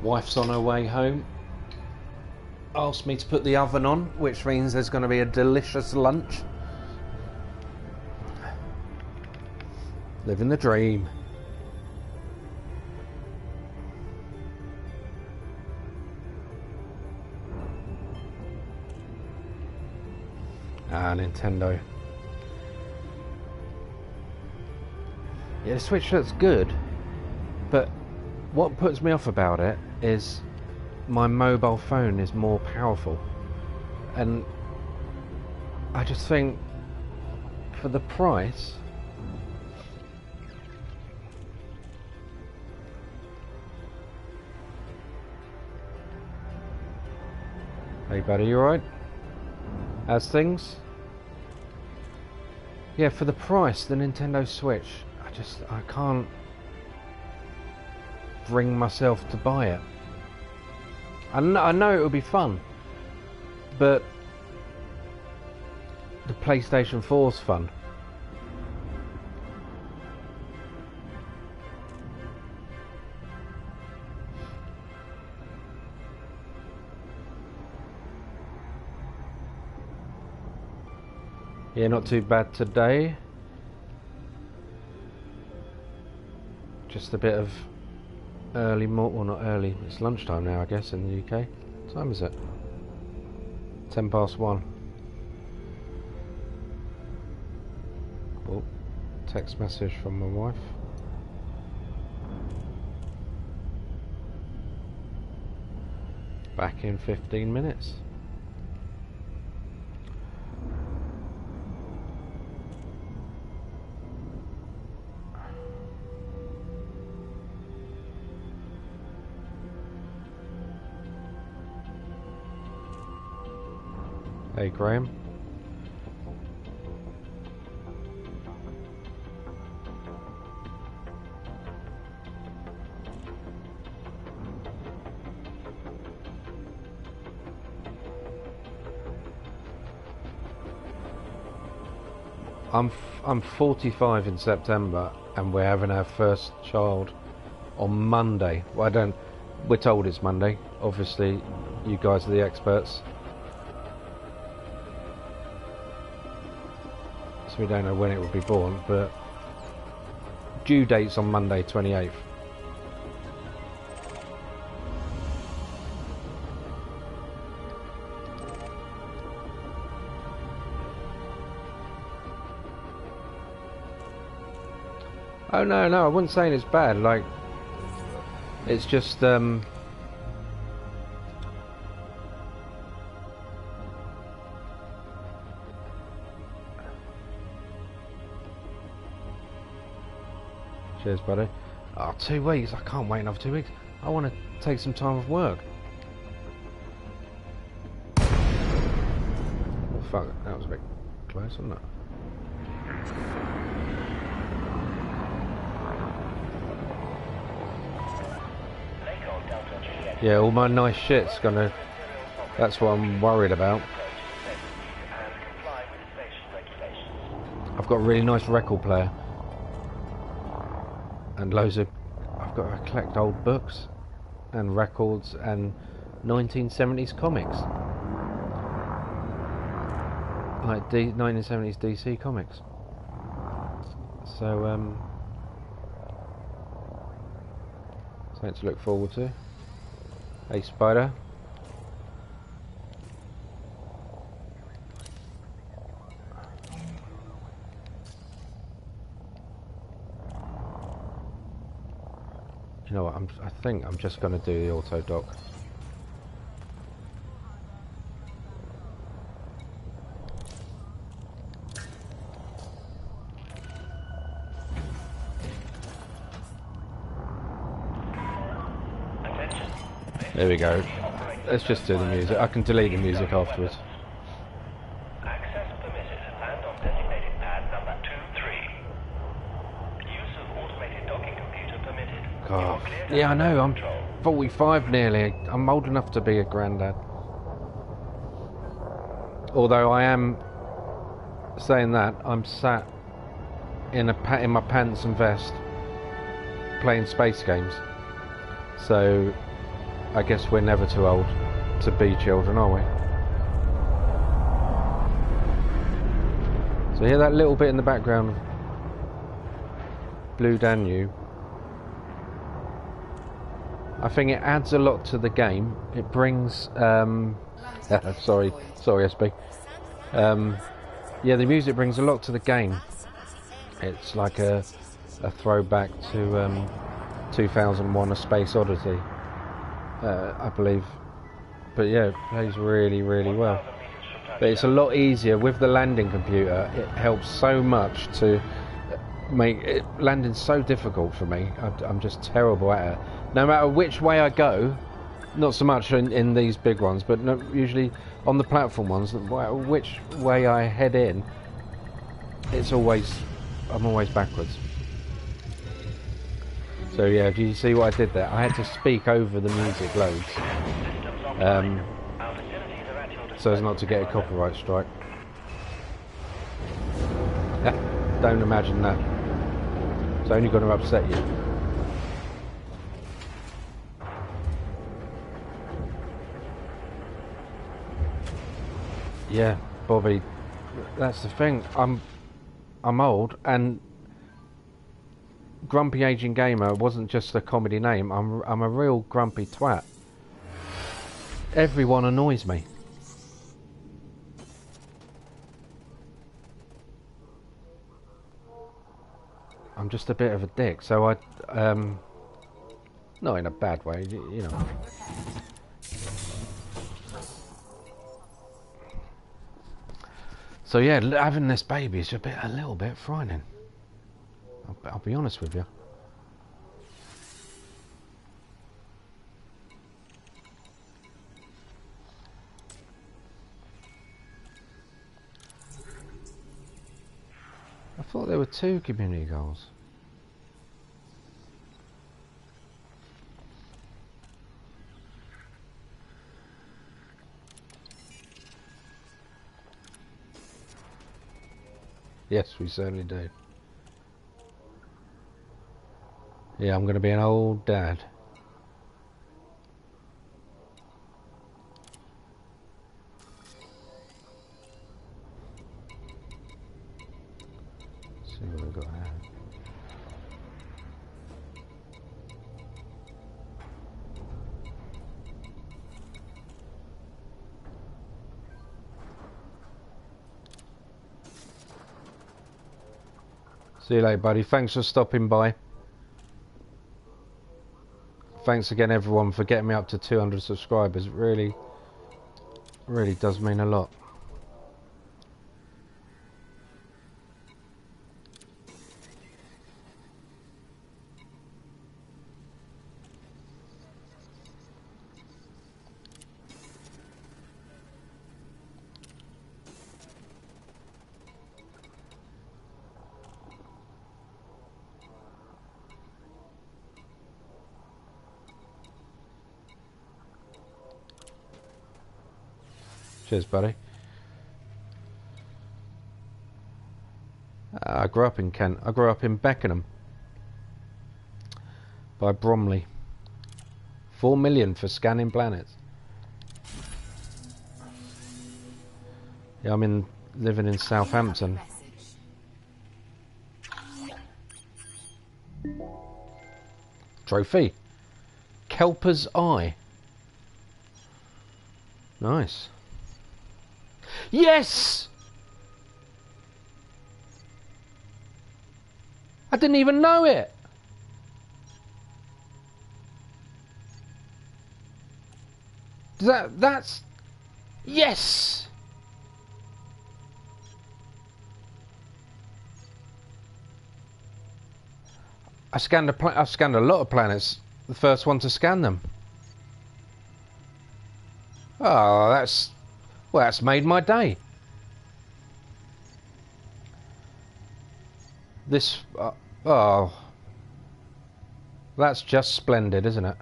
Wife's on her way home. Asked me to put the oven on, which means there's going to be a delicious lunch. Living the dream. Ah, Nintendo. Yeah, the Switch looks good, but what puts me off about it is my mobile phone is more powerful, and I just think for the price, hey buddy, you alright? How's things? Yeah, for the price, the Nintendo Switch, I can't bring myself to buy it. I know it would be fun, but the PlayStation 4's fun. Yeah, not too bad today. Just a bit of early well, not early, it's lunchtime now I guess in the UK. What time is it? 1:10. Oh, text message from my wife. Back in 15 minutes. Hey Graham. I'm 45 in September, and we're having our first child on Monday. Well, we're told it's Monday. Obviously, you guys are the experts. So we don't know when it will be born, but due date's on Monday 28th. Oh no, I wouldn't say it's bad, like, it's just, cheers buddy. Oh, 2 weeks, I can't wait another 2 weeks. I want to take some time off work. Oh fuck, that was a bit close, wasn't it? Yeah, all my nice shit's gonna... That's what I'm worried about. I've got a really nice record player. And loads of... I've got to collect old books and records and 1970s comics. Like 1970s DC comics. So, something to look forward to. Hey Spider. You know what, I think I'm just going to do the auto dock. There we go. Let's just do the music. I can delete the music afterwards. Access permitted. Land on designated pad number 23. Use of automated docking computer permitted. God. Yeah, I know. I'm 45 nearly. I'm old enough to be a granddad. Although I am saying that, I'm sat in my pants and vest playing space games. So I guess we're never too old to be children, are we? So hear that little bit in the background, Blue Danube. I think it adds a lot to the game. It brings sorry SB. Yeah, the music brings a lot to the game. It's like a throwback to 2001: A Space Odyssey, I believe. But yeah, it plays really, really well. But it's a lot easier with the landing computer. It helps so much to make it landing so difficult for me. I'm just terrible at it. No matter which way I go, not so much in these big ones, but no, usually on the platform ones, which way I head in, I'm always backwards. So yeah, do you see what I did there? I had to speak over the music loads, so as not to get a copyright strike. Don't imagine that. It's only going to upset you. Yeah, Bobby, that's the thing. I'm old, and Grumpy Aging Gamer wasn't just a comedy name. I'm a real grumpy twat. Everyone annoys me. I'm just a bit of a dick, so not in a bad way, you know. So yeah, having this baby is a little bit frightening. I'll be honest with you. I thought there were 2 community goals. Yes, we certainly do. Yeah, I'm going to be an old dad. Let's see what I've got here. See you later, buddy. Thanks for stopping by. Thanks again, everyone, for getting me up to 200 subscribers. It really does mean a lot. Cheers, buddy. I grew up in Kent. I grew up in Beckenham by Bromley. 4 million for scanning planets. Yeah, I'm living in Southampton. Trophy. Kelper's Eye. Nice. Yes! I didn't even know it. That's yes. I scanned a lot of planets. The first one to scan them. Oh, that's made my day. This oh, that's just splendid, isn't it?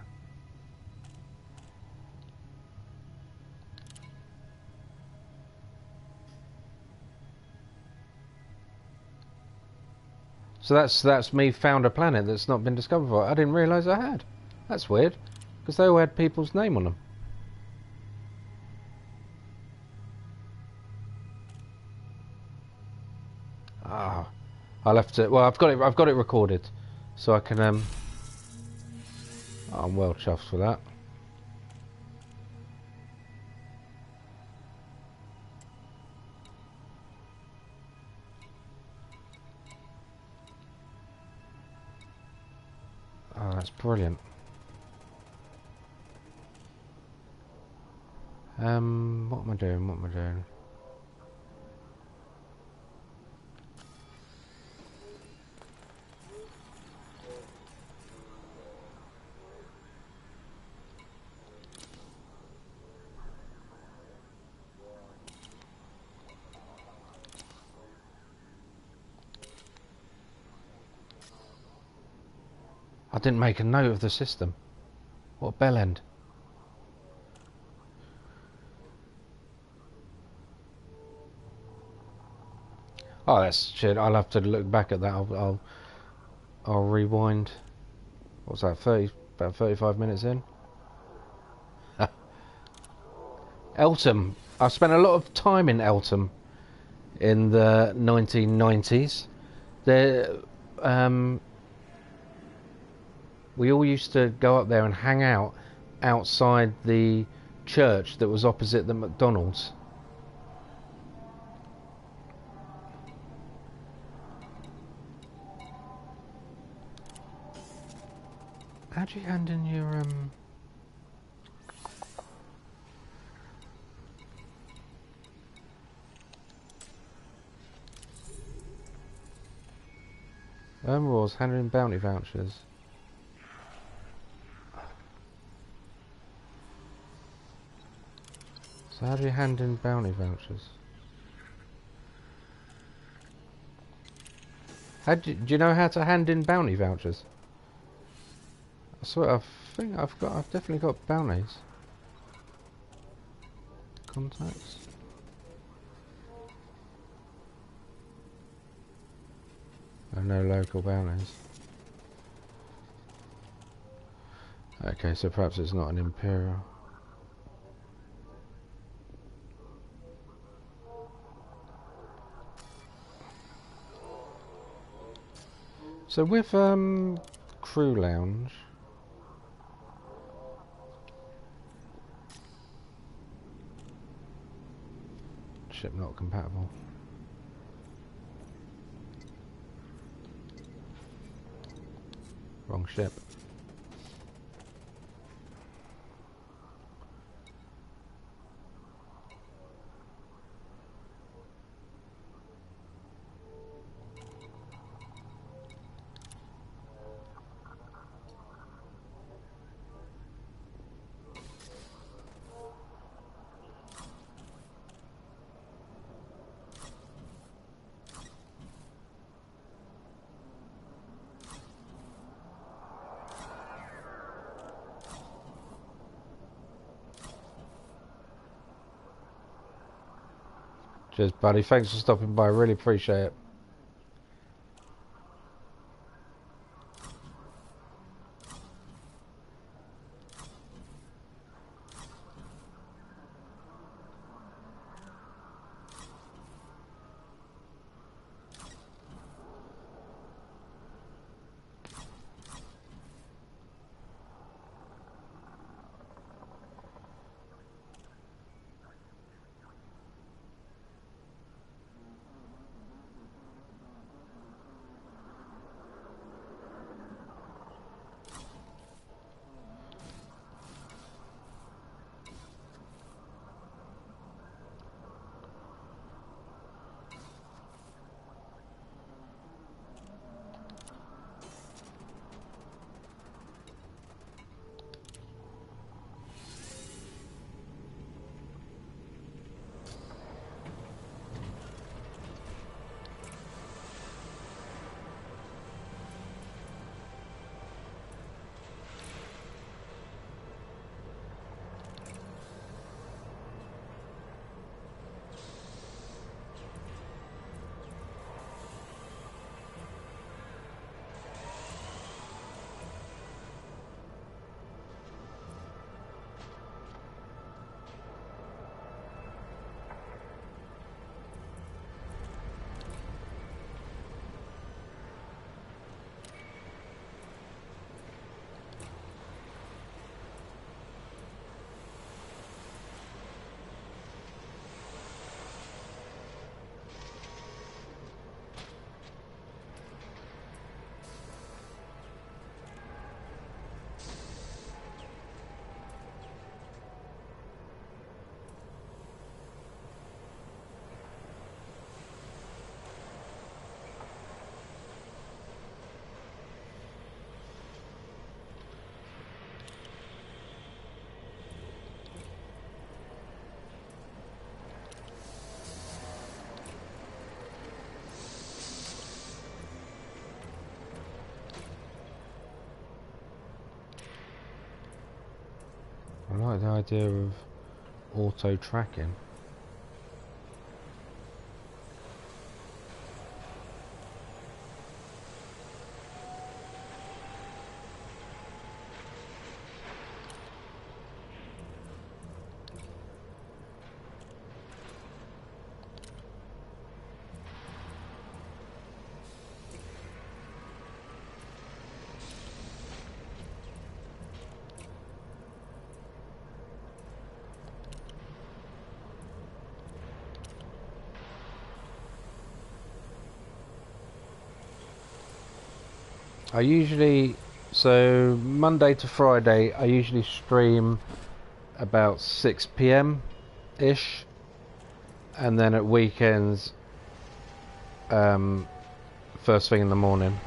So that's me found a planet that's not been discovered before. I didn't realise I had. That's weird, because they all had people's name on them. Ah, I'll have to. Well, I've got it recorded, so I can. I'm well chuffed for that. That's brilliant. What am I doing? What am I doing? I didn't make a note of the system. What bell end? Oh, that's shit. I'll have to look back at that. I'll rewind. What's that? About 35 minutes in. Eltham. I spent a lot of time in Eltham in the 1990s. There, we all used to go up there and hang out outside the church that was opposite the McDonald's. How do you hand in your Rules, hand in bounty vouchers. So how do you hand in bounty vouchers? Do you know how to hand in bounty vouchers? I swear, I think I've definitely got bounties. Contacts. No local bounties. Okay, so perhaps it's not an Imperial. So with crew lounge, ship not compatible. Wrong ship. Cheers, buddy. Thanks for stopping by. Really appreciate it. I like the idea of auto tracking. I usually, so Monday to Friday, I usually stream about 6 p.m. ish, and then at weekends, first thing in the morning.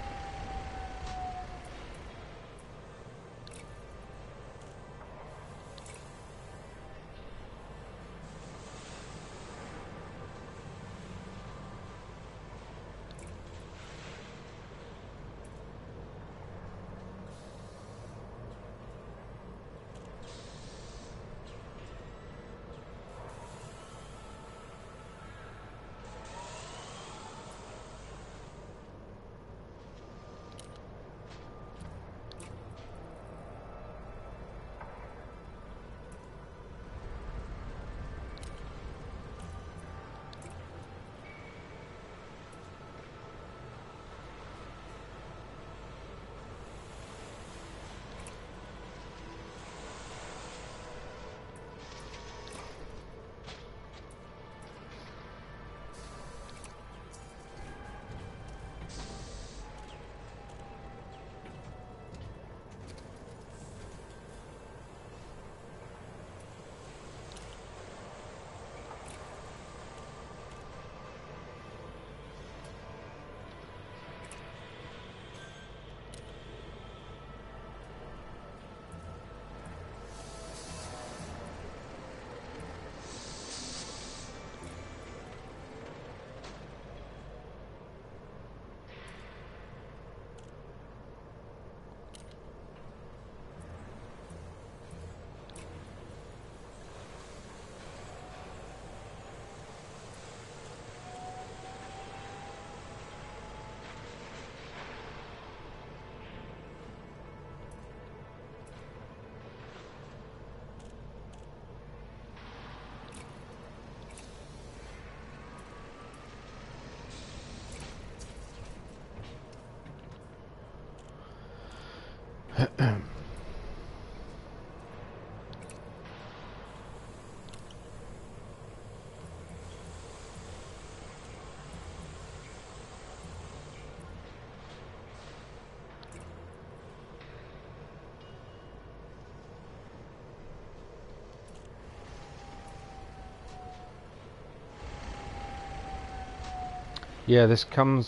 Yeah, this came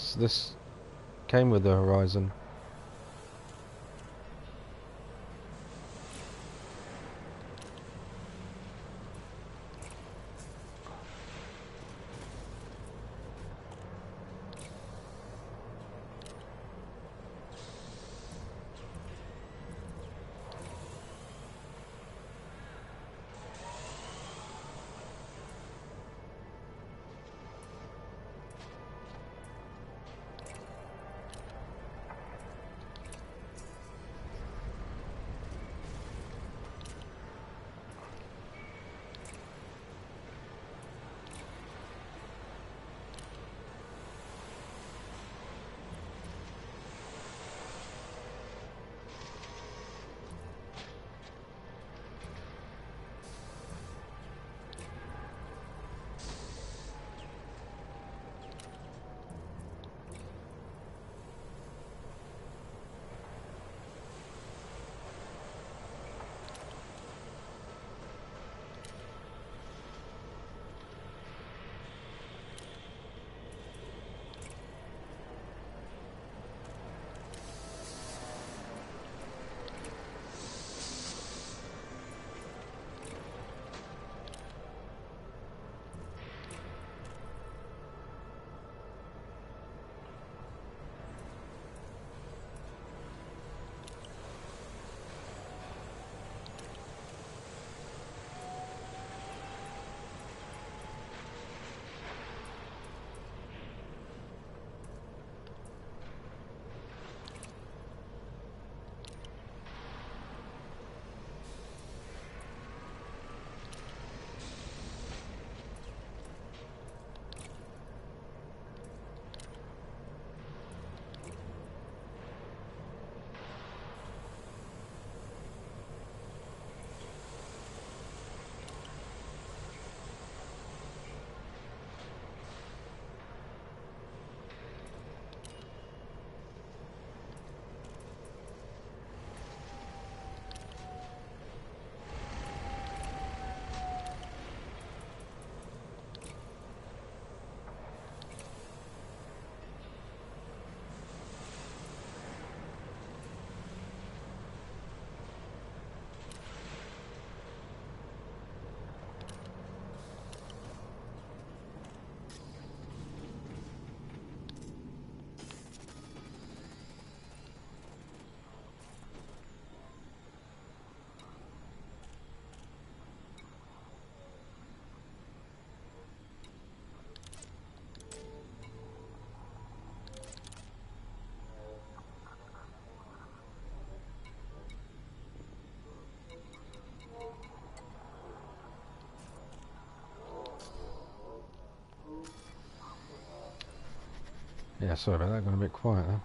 with the Horizon. Yeah, sorry about that, got a bit quiet there.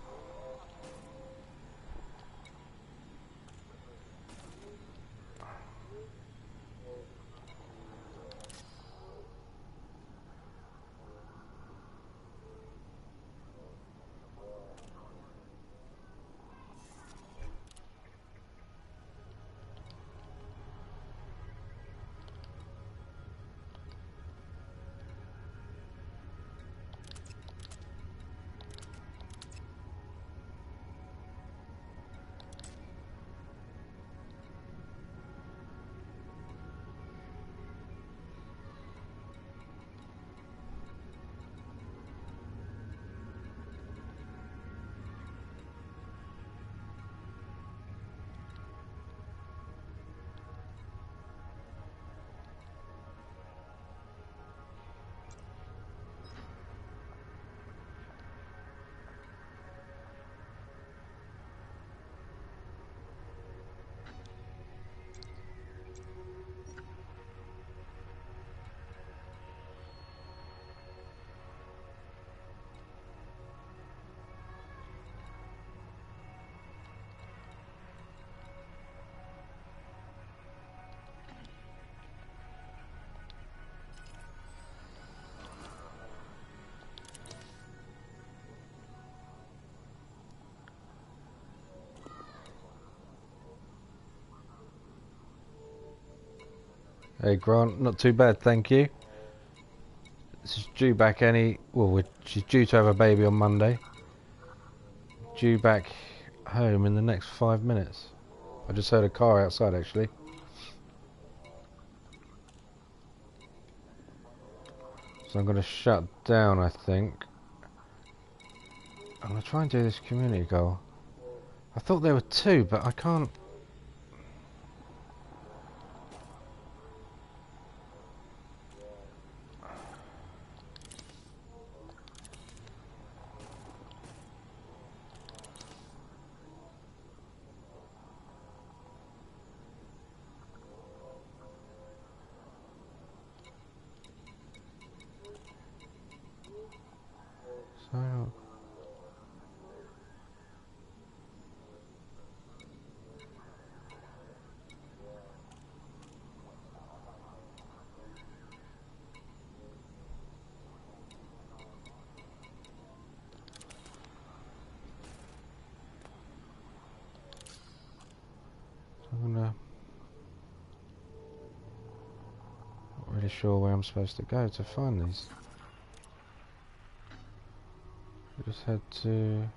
Hey Grant, not too bad, thank you. This is due back she's due to have a baby on Monday. Due back home in the next 5 minutes. I just heard a car outside actually. So I'm going to shut down, I think. I'm going to try and do this community goal. I thought there were two, but I can't. So I'm gonna. Not really sure where I'm supposed to go to find these. We just had to.